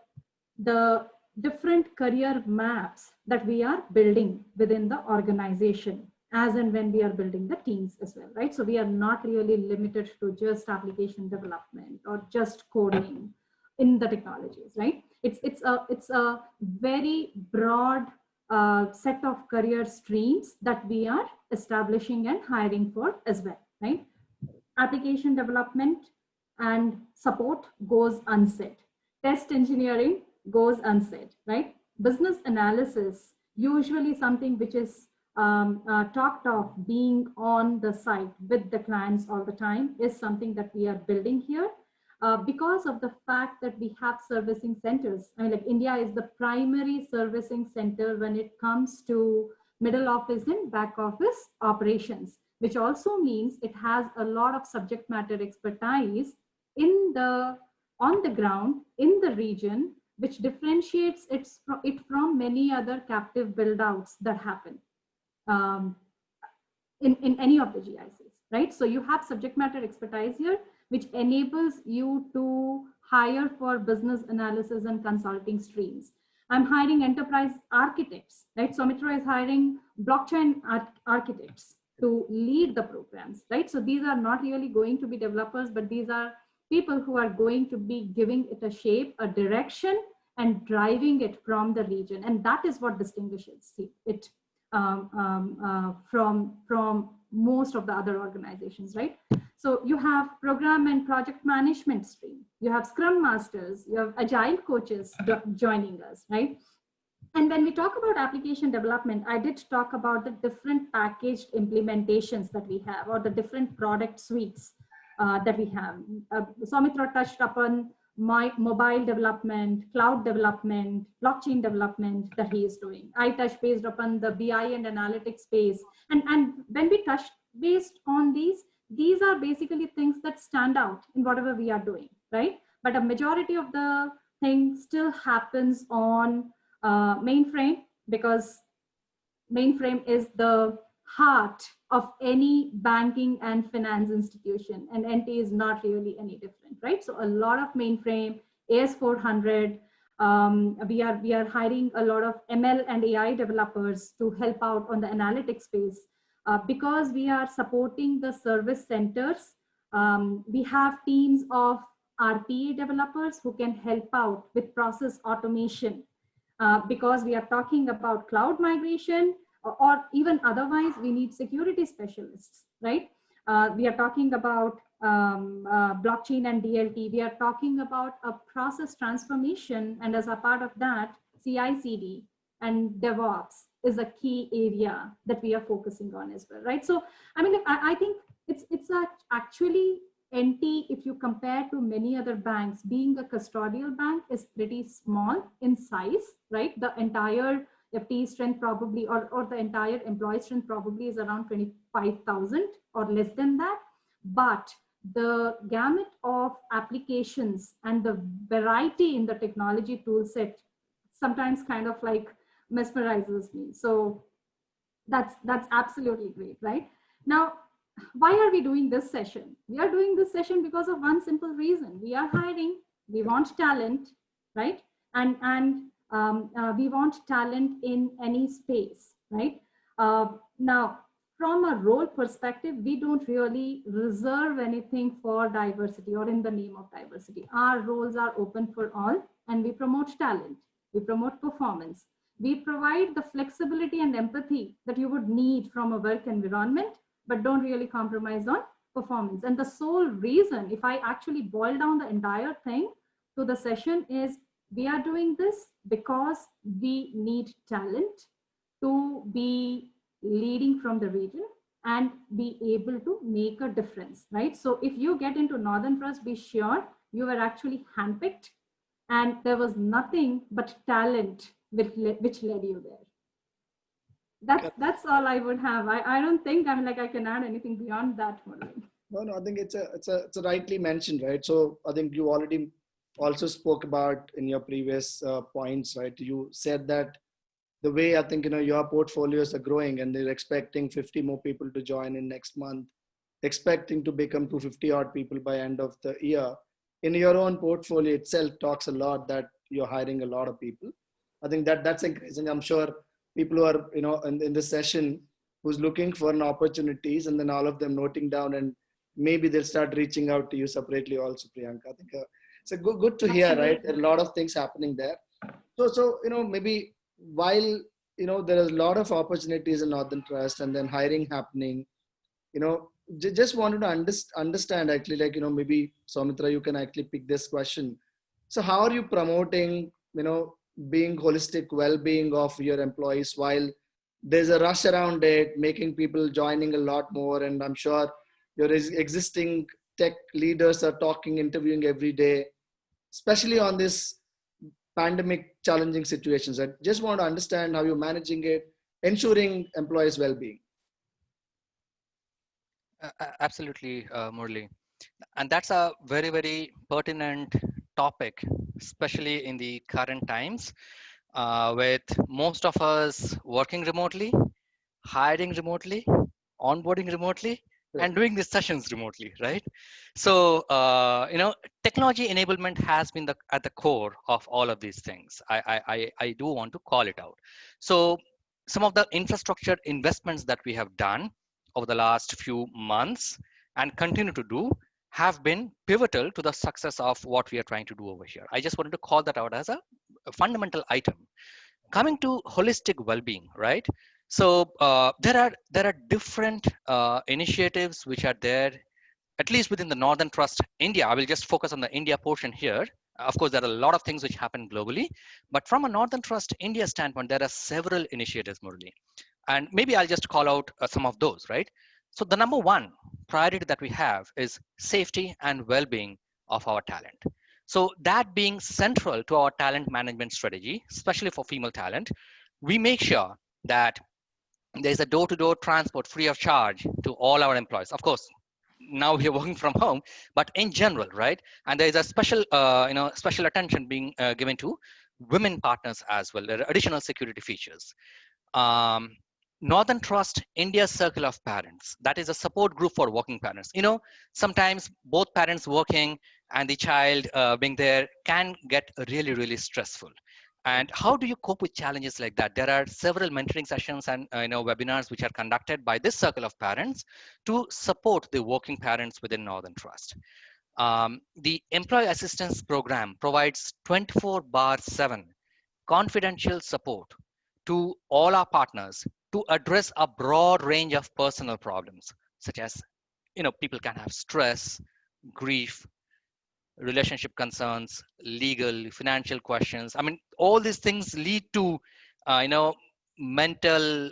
different career maps that we are building within the organization as and when we are building the teams as well, right? So we are not really limited to just application development or just coding in the technologies, right? It's a very broad set of career streams that we are establishing and hiring for as well, right? Application development and support goes unsaid. Test engineering goes unsaid, right? Business analysis, usually something which is talked of being on the site with the clients all the time, is something that we are building here. Because of the fact that we have servicing centers. I mean, like India is the primary servicing center when it comes to middle office and back office operations, which also means it has a lot of subject matter expertise on the ground in the region, which differentiates it from many other captive build outs that happen in any of the GICs, right? So you have subject matter expertise here, which enables you to hire for business analysis and consulting streams. I'm hiring enterprise architects, right? Soumitra is hiring blockchain architects to lead the programs, right? So these are not really going to be developers, but these are people who are going to be giving it a shape, a direction, and driving it from the region. And that is what distinguishes it from most of the other organizations, right? So you have program and project management stream, you have scrum masters, you have agile coaches joining us, right? And when we talk about application development, I did talk about the different packaged implementations that we have, or the different product suites that we have. Soumitra touched upon my mobile development, cloud development, blockchain development that he is doing. I touched based upon the BI and analytics space. And when we touch based on these are basically things that stand out in whatever we are doing, right? But a majority of the thing still happens on mainframe, because mainframe is the heart of any banking and finance institution, and NT is not really any different, right? So a lot of mainframe, AS400, we are hiring a lot of ML and AI developers to help out on the analytics space. Because we are supporting the service centers, we have teams of RPA developers who can help out with process automation. Because we are talking about cloud migration, or even otherwise, we need security specialists, right? We are talking about blockchain and DLT. We are talking about a process transformation, and as a part of that, CI/CD and DevOps is a key area that we are focusing on as well, right? So, I mean, I think it's actually NT, if you compare to many other banks, being a custodial bank is pretty small in size, right? The entire FTE strength probably, or the entire employee strength probably is around 25,000 or less than that. But the gamut of applications and the variety in the technology tool set sometimes kind of like mesmerizes me. So that's absolutely great, right? Now, why are we doing this session? We are doing this session because of one simple reason. We are hiring, we want talent, right? And we want talent in any space, right? Now, from a role perspective, we don't really reserve anything for diversity or in the name of diversity. Our roles are open for all, and we promote talent, we promote performance. We provide the flexibility and empathy that you would need from a work environment, but don't really compromise on performance. And the sole reason, if I actually boil down the entire thing to the session, is we are doing this because we need talent to be leading from the region. and be able to make a difference, right? So if you get into Northern Trust, be sure you were actually handpicked and there was nothing but talent which led you there. That's all I would have. I don't think I can add anything beyond that, Murali. No, I think it's a rightly mentioned, right? So I think you already also spoke about in your previous points, right? You said that the way I think, your portfolios are growing and they're expecting 50 more people to join in next month, expecting to become 250 odd people by end of the year. In your own portfolio itself talks a lot that you're hiring a lot of people. I think that's increasing. I'm sure people who are, in this session who's looking for an opportunities, and then all of them noting down, and maybe they'll start reaching out to you separately also, Priyanka. I think it's a good to hear, right? There are a lot of things happening there. So maybe while there is a lot of opportunities in Northern Trust and then hiring happening, just wanted to understand actually, like, maybe Soumitra, you can actually pick this question. So how are you promoting, being holistic well-being of your employees while there's a rush around it, making people joining a lot more, and I'm sure your existing tech leaders are talking, interviewing every day, especially on this pandemic challenging situations. I just want to understand how you're managing it, ensuring employees' well-being. Absolutely, Murli. And that's a very, very pertinent topic, especially in the current times, with most of us working remotely, hiring remotely, onboarding remotely, and doing these sessions remotely, right? So, technology enablement has been at the core of all of these things. I do want to call it out. So some of the infrastructure investments that we have done over the last few months and continue to do have been pivotal to the success of what we are trying to do over here. I just wanted to call that out as a fundamental item. Coming to holistic well-being, right? So there are different initiatives which are there, at least within the Northern Trust India. I will just focus on the India portion here. Of course, there are a lot of things which happen globally, but from a Northern Trust India standpoint, there are several initiatives, Murali. And maybe I'll just call out some of those, right? So the number one priority that we have is safety and well-being of our talent. So that being central to our talent management strategy, especially for female talent, we make sure that there's a door-to-door transport free of charge to all our employees. Of course, now we are working from home, but in general, right? And there is a special, special attention being given to women partners as well. There are additional security features. um, Northern Trust India Circle of Parents. That is a support group for working parents. Sometimes both parents working and the child being there can get really, really stressful. And how do you cope with challenges like that? There are several mentoring sessions and webinars which are conducted by this circle of parents to support the working parents within Northern Trust. The Employee Assistance Program provides 24/7 confidential support to all our partners to address a broad range of personal problems, such as, people can have stress, grief, relationship concerns, legal, financial questions. I mean, all these things lead to, mental,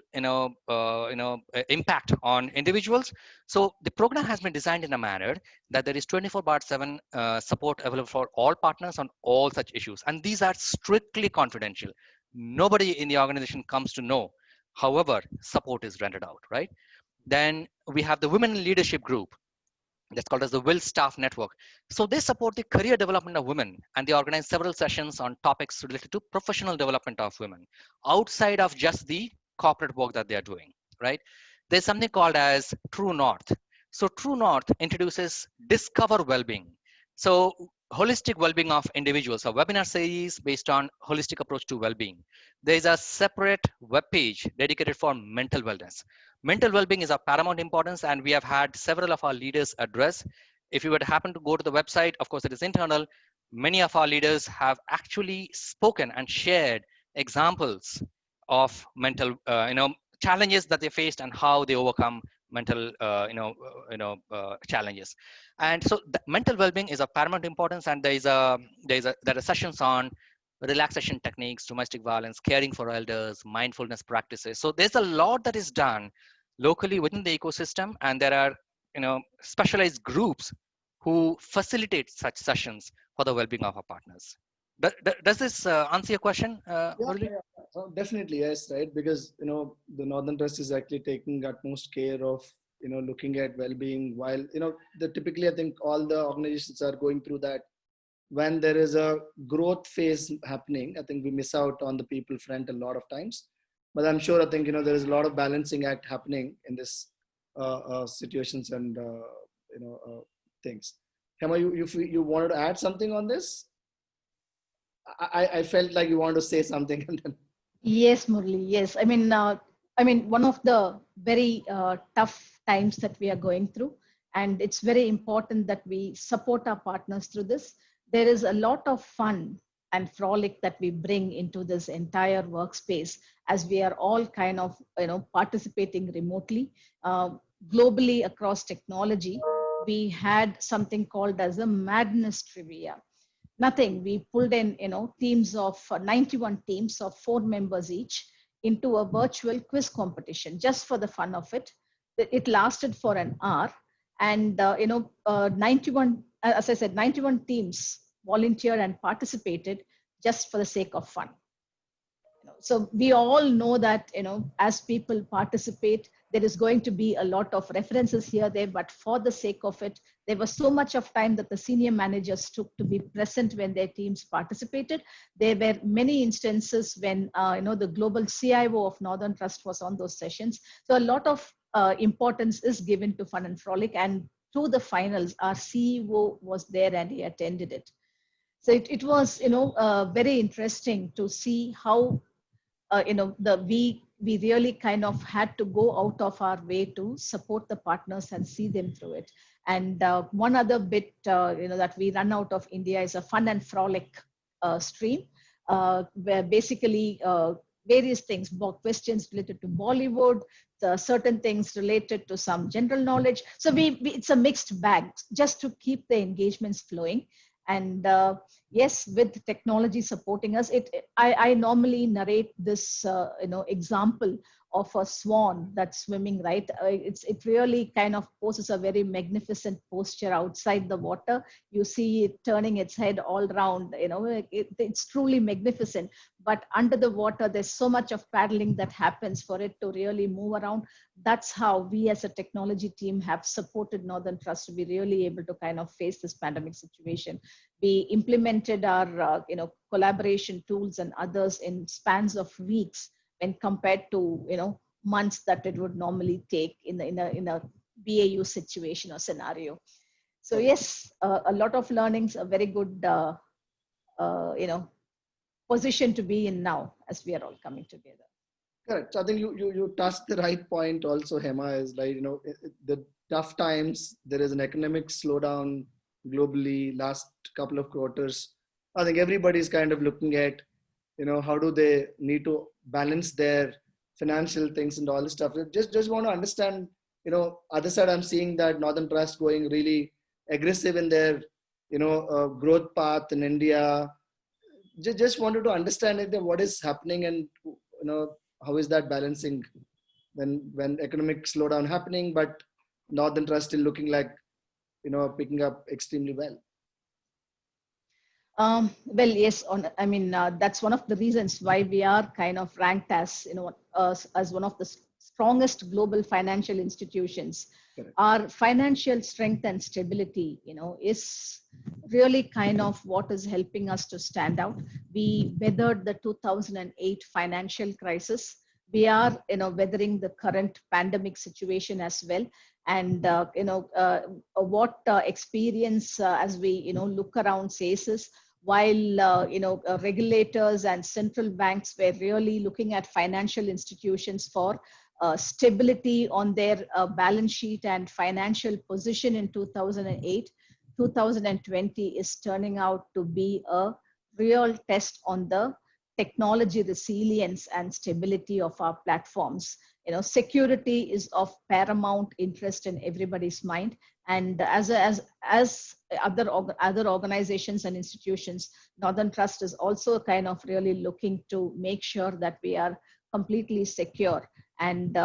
impact on individuals. So the program has been designed in a manner that there is 24/7 support available for all partners on all such issues. And these are strictly confidential. Nobody in the organization comes to know. However, support is rendered out, right? Then we have the Women Leadership Group, that's called as the Will Staff Network. So they support the career development of women, and they organize several sessions on topics related to professional development of women outside of just the corporate work that they are doing, right? There's something called as True North. So True North introduces Discover Wellbeing. So holistic well-being of individuals, a webinar series based on holistic approach to well-being. There is a separate web page dedicated for mental wellness. Mental well-being is of paramount importance, and we have had several of our leaders address. If you would happen to go to the website, of course, it is internal. Many of our leaders have actually spoken and shared examples of mental, challenges that they faced and how they overcome mental, challenges. And so the mental well-being is of paramount importance, and there are sessions on relaxation techniques, domestic violence, caring for elders, mindfulness practices. So there's a lot that is done locally within the ecosystem, and there are specialized groups who facilitate such sessions for the well-being of our partners. Does this answer your question, Yeah, Murali? yeah. So definitely, yes, right. Because the Northern Trust is actually taking utmost care of looking at well-being. While the typically, I think all the organizations are going through that. When there is a growth phase happening, I think we miss out on the people front a lot of times. But I'm sure, I think there is a lot of balancing act happening in this situations and things. Hema, you wanted to add something on this? I felt like you wanted to say something, and then Yes, Murli. Yes, one of the very tough times that we are going through, and it's very important that we support our partners through this. There is a lot of fun and frolic that we bring into this entire workspace as we are all kind of participating remotely, uh, globally across technology. We had something called as a madness trivia. Nothing. We pulled in, teams of 91 teams of 4 members each into a virtual quiz competition just for the fun of it. It lasted for an hour, and 91, as I said, 91 teams volunteered and participated just for the sake of fun. So we all know that as people participate, there is going to be a lot of references here there, but for the sake of it, there was so much of time that the senior managers took to be present when their teams participated. There were many instances when the global CIO of Northern Trust was on those sessions. So a lot of importance is given to fun and frolic, and through the finals our CEO was there and he attended it. So it was very interesting to see how we really kind of had to go out of our way to support the partners and see them through it. And one other bit that we run out of India is a fun and frolic stream, where basically various things, questions related to Bollywood, certain things related to some general knowledge. So it's a mixed bag just to keep the engagements flowing. And yes, with technology supporting us, I normally narrate this example of a swan that's swimming, right? It really kind of poses a very magnificent posture outside the water. You see it turning its head all around, it's truly magnificent. But under the water, there's so much of paddling that happens for it to really move around. That's how we as a technology team have supported Northern Trust to be really able to kind of face this pandemic situation. We implemented our collaboration tools and others in spans of weeks when compared to months that it would normally take in a BAU situation or scenario. So yes, a lot of learnings, a very good position to be in now as we are all coming together. correct. So I think you touched the right point also, Hema, is like, the tough times, there is an economic slowdown globally last couple of quarters. I think everybody's kind of looking at, how do they need to balance their financial things and all this stuff. Just want to understand, other side, I'm seeing that Northern Trust going really aggressive in their, growth path in India. Just wanted to understand it, what is happening, and how is that balancing when economic slowdown happening, but Northern Trust still looking like picking up extremely well. Well, yes, that's one of the reasons why we are kind of ranked as as one of the strongest global financial institutions. Correct. Our financial strength and stability, is really kind of what is helping us to stand out. We weathered the 2008 financial crisis. We are, weathering the current pandemic situation as well. And what experience as we look around says is, while regulators and central banks were really looking at financial institutions for stability on their balance sheet and financial position in 2008, 2020 is turning out to be a real test on the technology resilience and stability of our platforms. Security is of paramount interest in everybody's mind, and as other organizations and institutions, Northern Trust is also kind of really looking to make sure that we are completely secure. And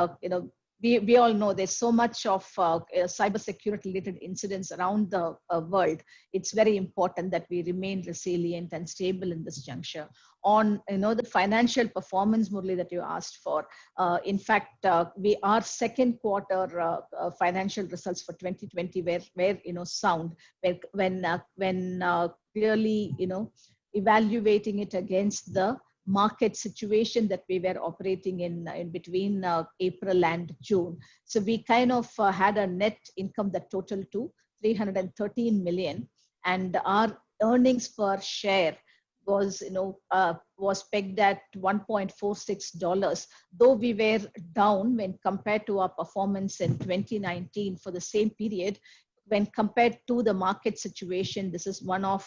we all know there's so much of cybersecurity related incidents around the world. It's very important that we remain resilient and stable in this juncture. On the financial performance, Murli, that you asked for, in fact, we our second quarter financial results for 2020 were sound, when clearly evaluating it against the market situation that we were operating in between April and June. So we kind of had a net income that totaled to 313 million, and our earnings per share was was pegged at $1.46, though we were down when compared to our performance in 2019 for the same period. When compared to the market situation, this is one of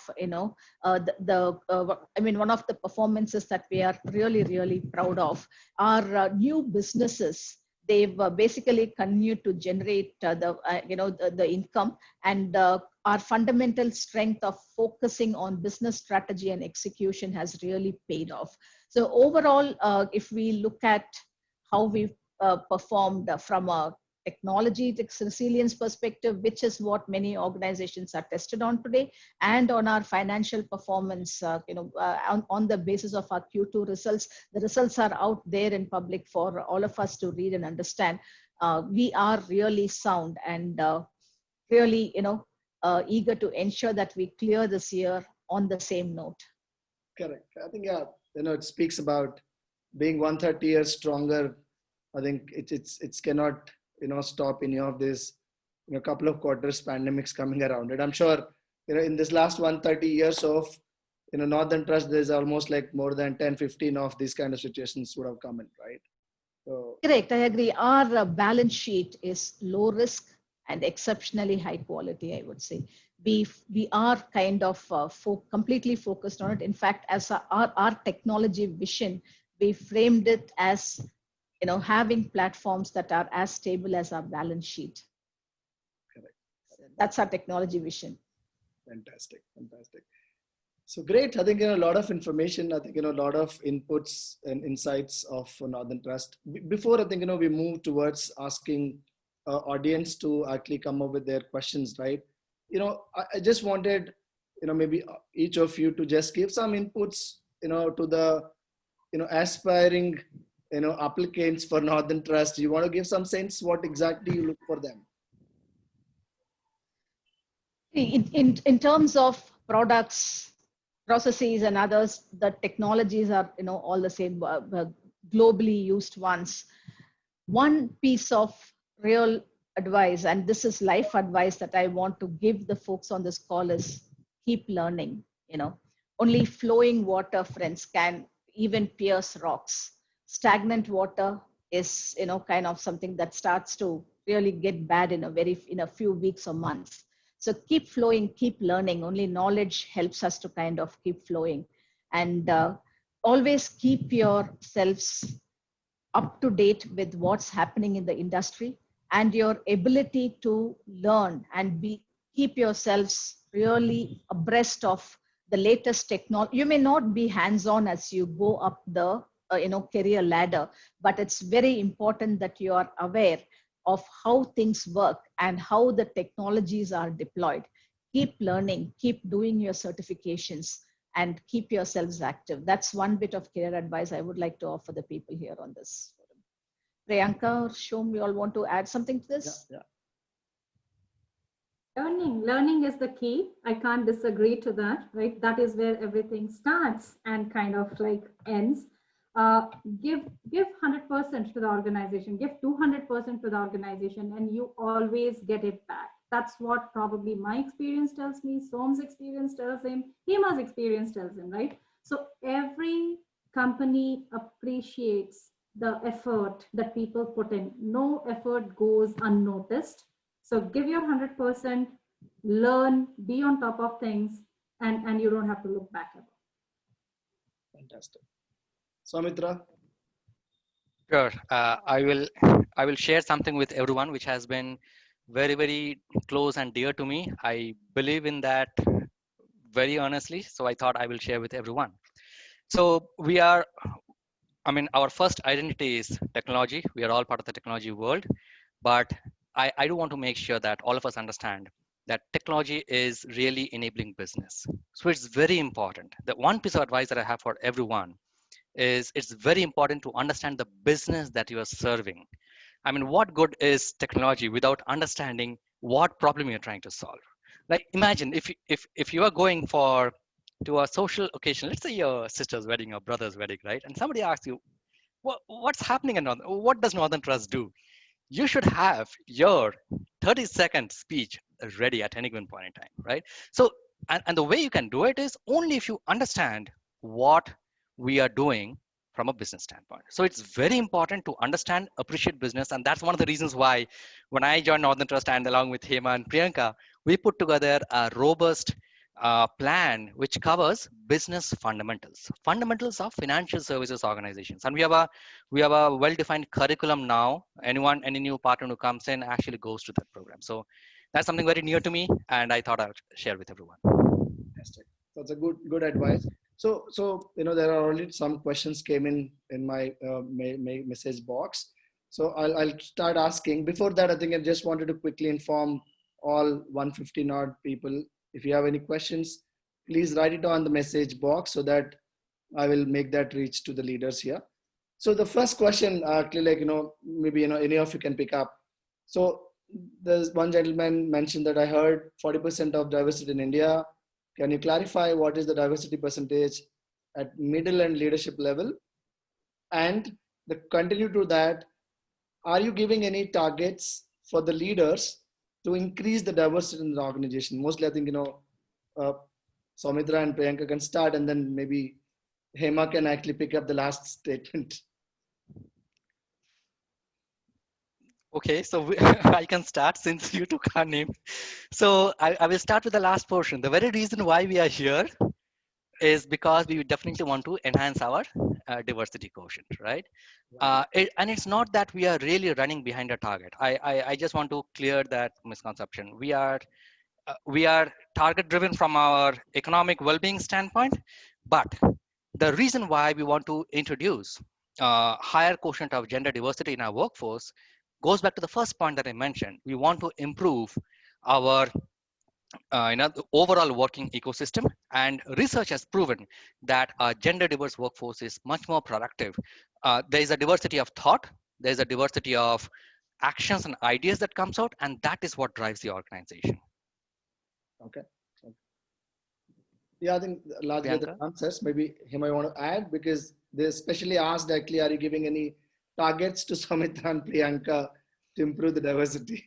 one of the performances that we are really proud of. Our new businesses, they've basically continued to generate the income, and our fundamental strength of focusing on business strategy and execution has really paid off. So overall, if we look at how we've performed from a technology resilience perspective, which is what many organizations are tested on today, and on our financial performance, on the basis of our Q2 results. The results are out there in public for all of us to read and understand. We are really sound and really, eager to ensure that we clear this year on the same note. Correct. I think, it speaks about being 130 years stronger. I think it's cannot stop any of this couple of quarters pandemics coming around it. I'm sure in this last 130 years of Northern Trust, there's almost like more than 10-15 of these kind of situations would have come in, right? So correct, I agree. Our balance sheet is low risk and exceptionally high quality, I would say. We are kind of completely focused on it. In fact, as our technology vision, we framed it as having platforms that are as stable as our balance sheet. correct. That's our technology vision. Fantastic. So great. I think a lot of information. I think a lot of inputs and insights of Northern Trust. Before I think we move towards asking audience to actually come up with their questions, right? I just wanted maybe each of you to just give some inputs to the aspiring applicants for Northern Trust. You want to give some sense what exactly you look for them? In terms of products, processes, and others, the technologies are all the same, globally used ones. One piece of real advice, and this is life advice that I want to give the folks on this call, is keep learning. Only flowing water, friends, can even pierce rocks. Stagnant water is kind of something that starts to really get bad in a few weeks or months. So keep flowing, keep learning. Only knowledge helps us to kind of keep flowing, and always keep yourselves up to date with what's happening in the industry, and your ability to learn and keep yourselves really abreast of the latest technology. You may not be hands-on as you go up the career ladder, but it's very important that you are aware of how things work and how the technologies are deployed. Keep learning, keep doing your certifications, and keep yourselves active. That's one bit of career advice I would like to offer the people here on this forum. Priyanka or Shom, you all want to add something to this? Yeah. Learning is the key. I can't disagree to that, right? That is where everything starts and kind of like ends. Give 100% to the organization, give 200% to the organization, and you always get it back. That's what probably my experience tells me, Som's experience tells him, Hema's experience tells him, right? So every company appreciates the effort that people put in. No effort goes unnoticed. So give your 100%, learn, be on top of things, and you don't have to look back ever. Fantastic. Soumitra? Sure. I will share something with everyone which has been very close and dear to me. I believe in that very honestly, so I thought I will share with everyone. So we are I mean, our first identity is technology. We are all part of the technology world, but I do want to make sure that all of us understand that technology is really enabling business. So it's very important. The one piece of advice that I have for everyone is it's very important to understand the business that you are serving. I mean, what good is technology without understanding what problem you're trying to solve? Like, imagine if you are going for to a social occasion, let's say your sister's wedding or brother's wedding, right? And somebody asks you, what's happening in Northern? What does Northern Trust do? You should have your 30-second speech ready at any given point in time, right? So, and the way you can do it is only if you understand what we are doing from a business standpoint. So it's very important to understand, appreciate business. And that's one of the reasons why when I joined Northern Trust and along with Hema and Priyanka, we put together a robust plan which covers business fundamentals of financial services organizations. And we have a well-defined curriculum now. Any new partner who comes in actually goes to that program. So that's something very near to me, and I thought I'd share with everyone. Fantastic. That's a good advice. So there are already some questions came in my message box. So I'll start asking. Before that, I think I just wanted to quickly inform all 150 odd people. If you have any questions, please write it on the message box so that I will make that reach to the leaders here. So the first question, actually, maybe any of you can pick up. So there's one gentleman mentioned that I heard 40% of diversity in India. Can you clarify what is the diversity percentage at middle and leadership level? And the continue to that, are you giving any targets for the leaders to increase the diversity in the organization? Mostly, I think, Soumitra and Priyanka can start, and then maybe Hema can actually pick up the last statement. Okay, so I can start since you took our name. So I will start with the last portion. The very reason why we are here is because we definitely want to enhance our diversity quotient, right? And it's not that we are really running behind a target. I just want to clear that misconception. We are target driven from our economic well-being standpoint, but the reason why we want to introduce higher quotient of gender diversity in our workforce goes back to the first point that I mentioned. We want to improve our the overall working ecosystem, and research has proven that a gender diverse workforce is much more productive. There is a diversity of thought, there is a diversity of actions and ideas that comes out, and that is what drives the organization. Okay. Yeah, I think largely the answers. Maybe he might want to add, because they especially asked actually, are you giving any targets to Soumitra and Priyanka to improve the diversity?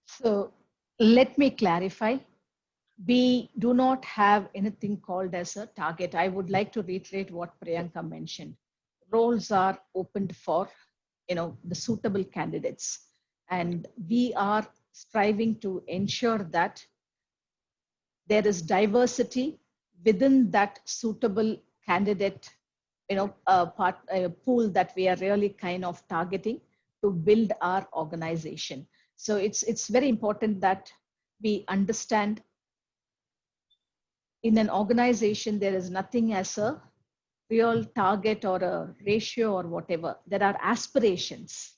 So let me clarify. We do not have anything called as a target. I would like to reiterate what Priyanka mentioned. Roles are opened for, the suitable candidates, and we are striving to ensure that there is diversity within that suitable candidate, pool that we are really kind of targeting to build our organization. So it's very important that we understand in an organization, there is nothing as a real target or a ratio or whatever. There are aspirations,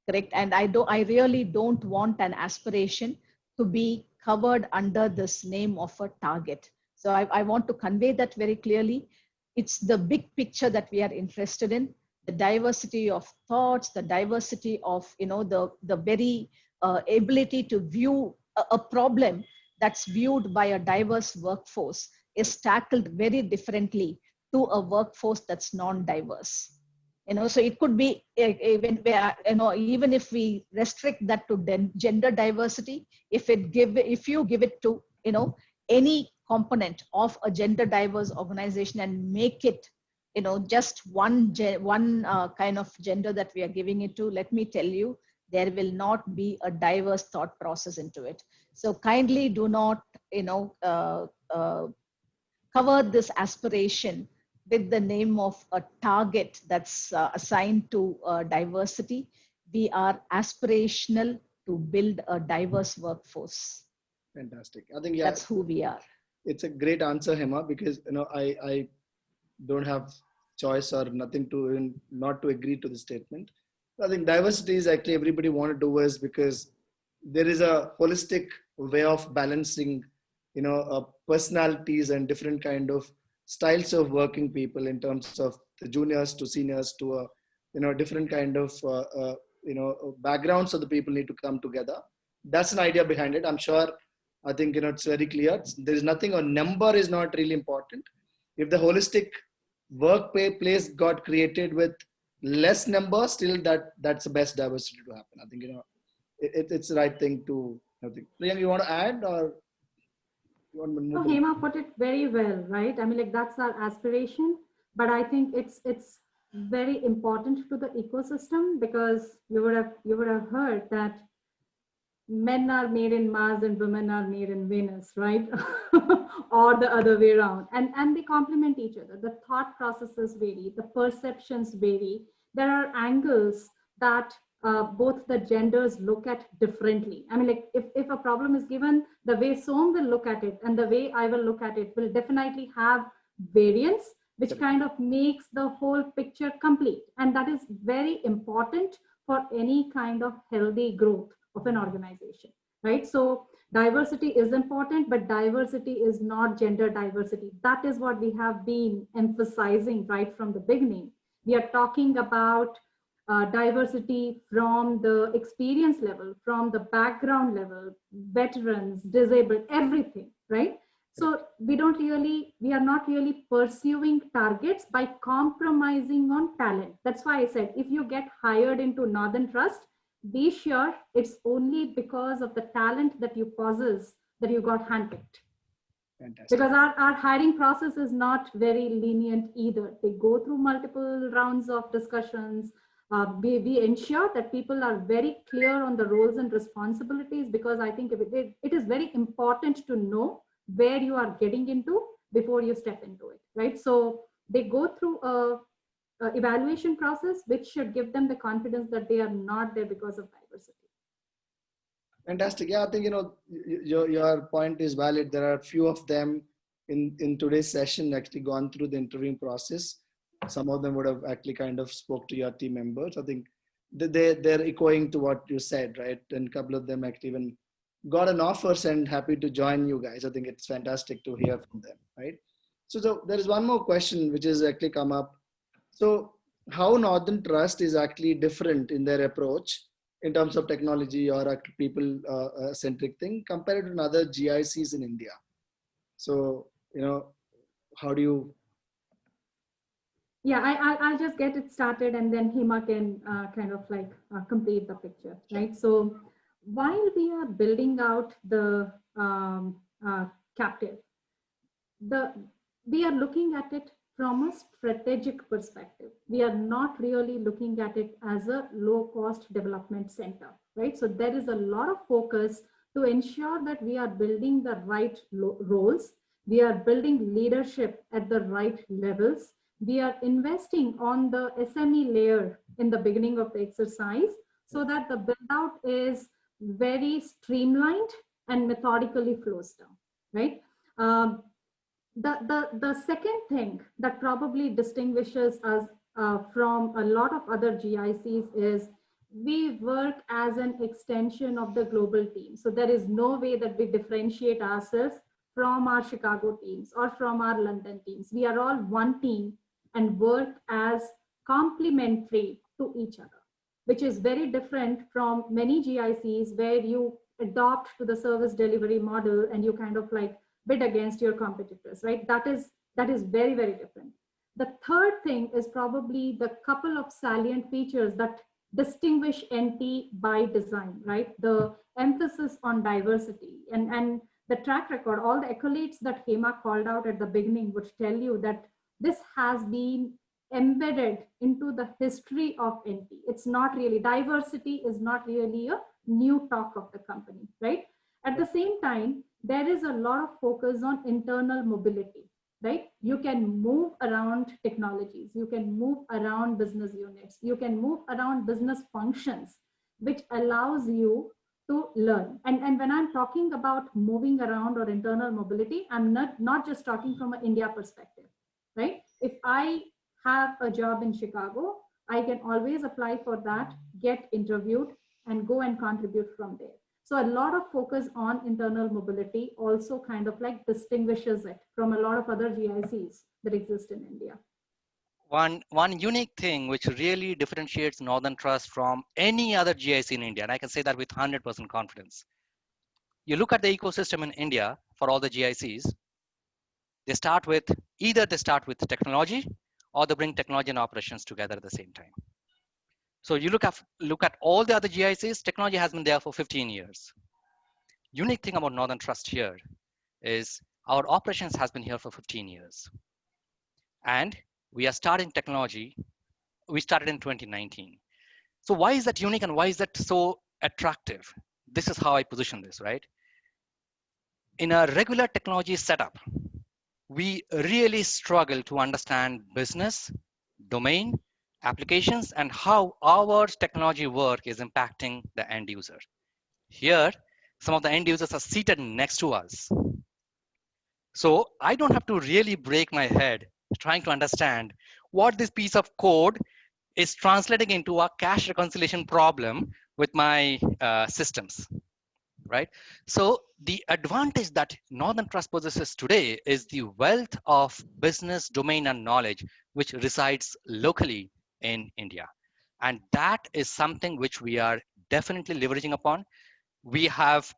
correct? And I really don't want an aspiration to be covered under this name of a target. So I want to convey that very clearly. It's the big picture that we are interested in, the diversity of thoughts, the diversity of, the very ability to view a problem that's viewed by a diverse workforce is tackled very differently to a workforce that's non-diverse. So it could be even if we restrict that to gender diversity, if you give it to any component of a gender diverse organization and make it just one kind of gender that we are giving it to, let me tell you, there will not be a diverse thought process into it. So kindly do not cover this aspiration with the name of a target that's assigned to diversity. We are aspirational to build a diverse workforce. Fantastic. I think that's who we are. It's a great answer, Hema, because I don't have choice or nothing to not to agree to the statement. I think diversity is actually everybody want to do is because there is a holistic way of balancing, personalities and different kind of styles of working people in terms of the juniors to seniors to a, different kind of, backgrounds of the people need to come together. That's an idea behind it. I'm sure. I think, it's very clear. There is nothing, a number is not really important. If the holistic workplace got created with less numbers, still that's the best diversity to happen. I think, it's the right thing to, I think. Priyanka, you want to add or you want to move on? Hema put it very well, right? I mean, like that's our aspiration, but I think it's very important to the ecosystem, because you would have heard that men are made in Mars and women are made in Venus, right? Or the other way around. And they complement each other. The thought processes vary, the perceptions vary. There are angles that both the genders look at differently. I mean, like if a problem is given, the way Som will look at it and the way I will look at it will definitely have variance, which kind of makes the whole picture complete. And that is very important for any kind of healthy growth of an organization, right? So diversity is important, but diversity is not gender diversity. That is what we have been emphasizing right from the beginning. We are talking about diversity from the experience level, from the background level, veterans, disabled, everything, right? So we are not really pursuing targets by compromising on talent. That's why I said, if you get hired into Northern Trust, be sure it's only because of the talent that you possess that you got handpicked. Fantastic. Because our hiring process is not very lenient either. They go through multiple rounds of discussions. We ensure that people are very clear on the roles and responsibilities, because I think it is very important to know where you are getting into before you step into it, right? So they go through a evaluation process, which should give them the confidence that they are not there because of diversity. Fantastic. Yeah, I think, your point is valid. There are a few of them in today's session actually gone through the interviewing process. Some of them would have actually kind of spoke to your team members. I think they're echoing to what you said, right? And a couple of them actually even got an offer and happy to join you guys. I think it's fantastic to hear from them, right? So there is one more question which has actually come up. So how Northern Trust is actually different in their approach in terms of technology or a people centric thing compared to other GICs in India? So, how do you? Yeah, I'll just get it started and then Hema can kind of like complete the picture, right? So while we are building out the captive, we are looking at it from a strategic perspective. We are not really looking at it as a low-cost development center, right? So there is a lot of focus to ensure that we are building the right roles. We are building leadership at the right levels. We are investing on the SME layer in the beginning of the exercise so that the build-out is very streamlined and methodically flows down, right? The second thing that probably distinguishes us from a lot of other GICs is we work as an extension of the global team. So there is no way that we differentiate ourselves from our Chicago teams or from our London teams. We are all one team and work as complementary to each other, which is very different from many GICs where you adopt to the service delivery model and you kind of like bid against your competitors, right? That is very, very different. The third thing is probably the couple of salient features that distinguish NT by design, right? The emphasis on diversity and the track record, all the accolades that Hema called out at the beginning would tell you that this has been embedded into the history of NT. It's not really, diversity is not really a new talk of the company, right? At the same time, there is a lot of focus on internal mobility, right? You can move around technologies, you can move around business units, you can move around business functions, which allows you to learn. And when I'm talking about moving around or internal mobility, I'm not just talking from an India perspective, right? If I have a job in Chicago, I can always apply for that, get interviewed, and go and contribute from there. So a lot of focus on internal mobility also kind of like distinguishes it from a lot of other GICs that exist in India. One unique thing which really differentiates Northern Trust from any other GIC in India, and I can say that with 100% confidence. You look at the ecosystem in India for all the GICs, either they start with technology or they bring technology and operations together at the same time. So you look at all the other GICs, technology has been there for 15 years. Unique thing about Northern Trust here is our operations has been here for 15 years. And we are starting technology. We started in 2019. So why is that unique and why is that so attractive? This is how I position this, right? In a regular technology setup, we really struggle to understand business, domain, applications, and how our technology work is impacting the end user. Here, some of the end users are seated next to us. So I don't have to really break my head trying to understand what this piece of code is translating into a cache reconciliation problem with my systems, right? So the advantage that Northern Trust possesses today is the wealth of business domain and knowledge which resides locally in India. And that is something which we are definitely leveraging upon. We have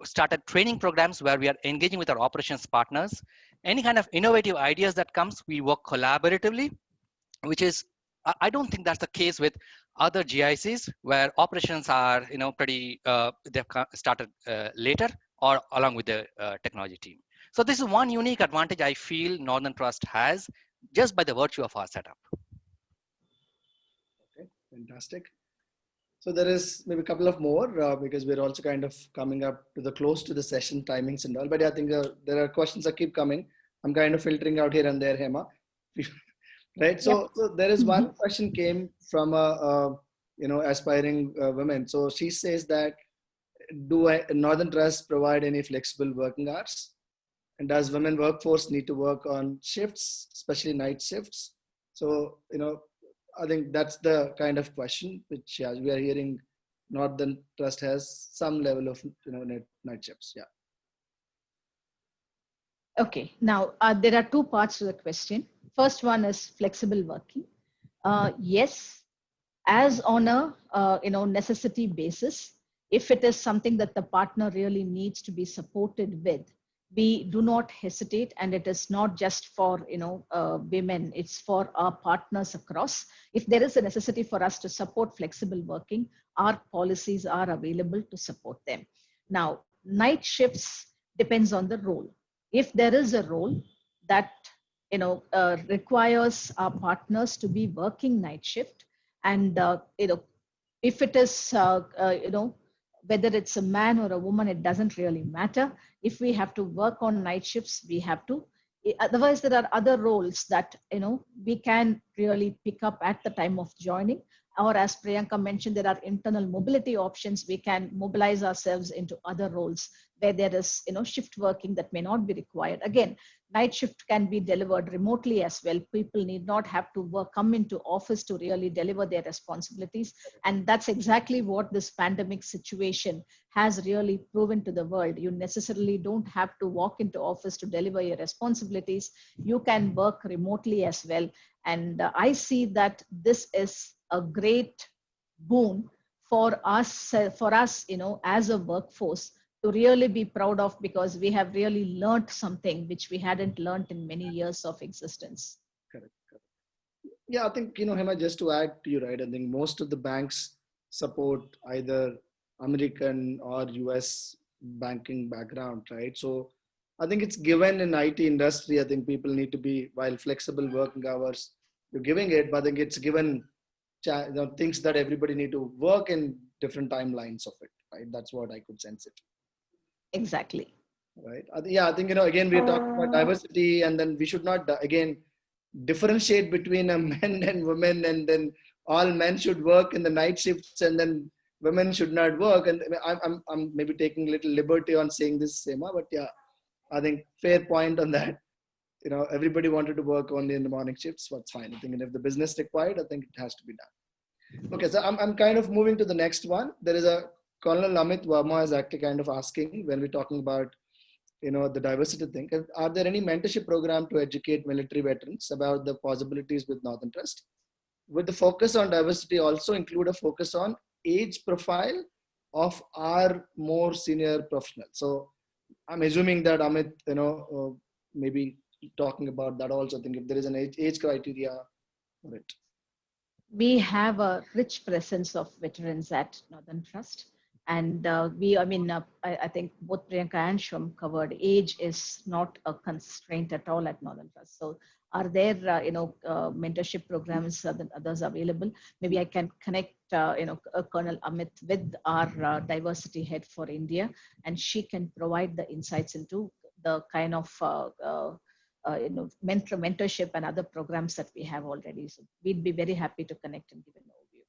started training programs where we are engaging with our operations partners. Any kind of innovative ideas that comes, we work collaboratively, which is, I don't think that's the case with other GICs where operations are, pretty, they've started later or along with the technology team. So this is one unique advantage I feel Northern Trust has just by the virtue of our setup. Okay, fantastic. So there is maybe a couple of more because we're also kind of coming up to the close to the session timings and all. But I think there are questions that keep coming. I'm kind of filtering out here and there, Hema. Right. So there is one question came from a aspiring woman. So she says that, do Northern Trust provide any flexible working hours? And does women workforce need to work on shifts, especially night shifts? So, I think that's the kind of question which we are hearing Northern Trust has some level of night shifts. Yeah. Okay, now there are two parts to the question. First one is flexible working. Yes, as on a necessity basis, if it is something that the partner really needs to be supported with, we do not hesitate, and it is not just for women, it's for our partners across. If there is a necessity for us to support flexible working, our policies are available to support them. Now, night shifts depends on the role. If there is a role that requires our partners to be working night shift, and if it is whether it's a man or a woman, it doesn't really matter. If we have to work on night shifts, we have to. Otherwise, there are other roles that we can really pick up at the time of joining. Or as Priyanka mentioned, there are internal mobility options. We can mobilize ourselves into other roles where there is shift working that may not be required. Again, night shift can be delivered remotely as well. People need not have to come into office to really deliver their responsibilities. And that's exactly what this pandemic situation has really proven to the world. You necessarily don't have to walk into office to deliver your responsibilities. You can work remotely as well. And I see that this is a great boon for us, as a workforce to really be proud of, because we have really learned something which we hadn't learned in many years of existence. Correct. Yeah, I think, Hema, just to add to you, right, I think most of the banks support either American or US banking background, right? So I think it's given in IT industry. I think people need to be, while flexible working hours, you're giving it, but I think it's given things that everybody need to work in different timelines of it, right? That's what I could sense it. Exactly. Right. Yeah, I think, again, we're talking about diversity, and then we should not, again, differentiate between a men and women, and then all men should work in the night shifts and then women should not work. And I'm maybe taking a little liberty on saying this, Sema, but yeah, I think fair point on that. everybody wanted to work only in the morning shifts. What's fine. I think if the business required, I think it has to be done. Okay, so I'm kind of moving to the next one. There is a Colonel Amit Verma is actually kind of asking when we're talking about the diversity thing. Are there any mentorship program to educate military veterans about the possibilities with Northern Trust? Would the focus on diversity also include a focus on age profile of our more senior professionals? So I'm assuming that Amit, maybe talking about that also. I think if there is an age criteria for it. We have a rich presence of veterans at Northern Trust. And I think both Priyanka and Shom covered age is not a constraint at all at Northern Trust. So are there, mentorship programs that others available? Maybe I can connect, Colonel Amit with our diversity head for India, and she can provide the insights into the kind of, mentorship and other programs that we have already. So we'd be very happy to connect and give an overview.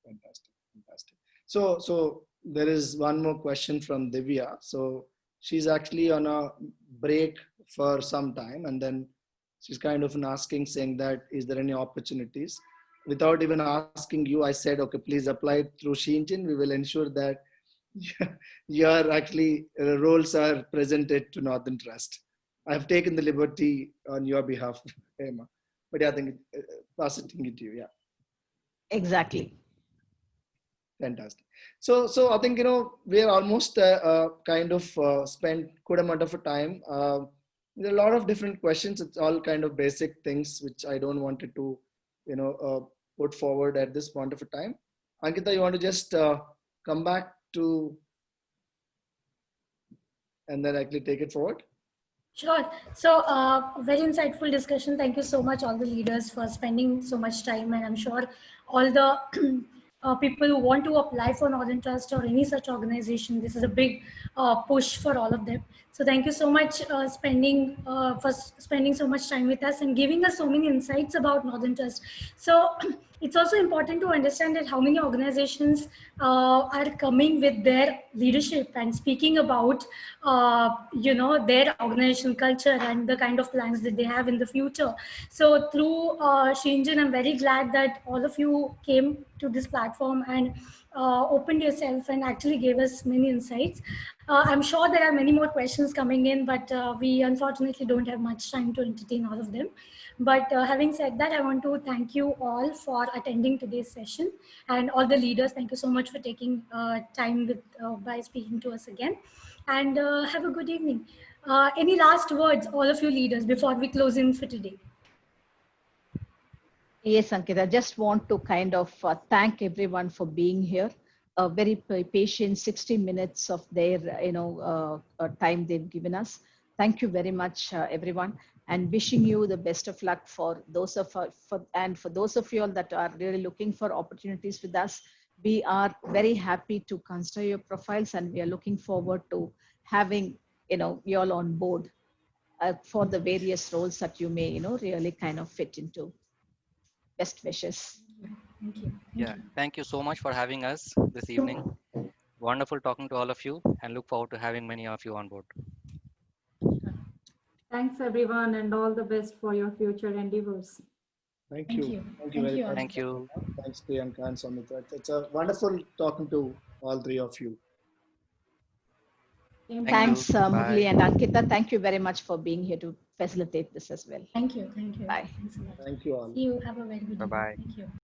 Fantastic, fantastic. So there is one more question from Divya. So she's actually on a break for some time, and then she's kind of asking, saying that, is there any opportunities? Without even asking you, I said, okay, please apply through Shenzyn. We will ensure that your actually roles are presented to Northern Trust. I have taken the liberty on your behalf, Hema. But yeah, I think passing it to you, yeah. Exactly. Fantastic. So I think, we are almost kind of spent good amount of time. There are a lot of different questions. It's all kind of basic things, which I don't wanted to, put forward at this point of a time. Ankita, you want to just come back to, and then actually take it forward? Sure. So very insightful discussion. Thank you so much, all the leaders, for spending so much time. And I'm sure all the people who want to apply for Northern Trust or any such organization, this is a big push for all of them. So thank you so much for spending so much time with us and giving us so many insights about Northern Trust. So it's also important to understand that how many organizations are coming with their leadership and speaking about, their organizational culture and the kind of plans that they have in the future. So through Shenzyn, I'm very glad that all of you came to this platform and opened yourself and actually gave us many insights. I'm sure there are many more questions coming in, but we unfortunately don't have much time to entertain all of them. But having said that, I want to thank you all for attending today's session, and all the leaders. Thank you so much for taking time by speaking to us again, and have a good evening. Any last words, all of you leaders, before we close in for today? Yes, Ankita, I just want to kind of thank everyone for being here. A very patient 60 minutes of their, time they've given us. Thank you very much, everyone, and wishing you the best of luck for those of for those of you all that are really looking for opportunities with us. We are very happy to consider your profiles, and we are looking forward to having you all on board for the various roles that you may really kind of fit into. Best wishes. Thank you. Thank you so much for having us this evening. Wonderful talking to all of you, and look forward to having many of you on board. Thanks, everyone, and all the best for your future endeavors. Thank you. Thank you very much. Thank you. Thanks, Priyanka and Soumitra. It's a wonderful talking to all three of you. Thanks, Murli Bye. and Ankita. Thank you very much for being here to facilitate this as well. Thank you. Thank you. Bye. Thanks a lot. Thank you all. See you. Have a very good Bye-bye. evening. Thank you.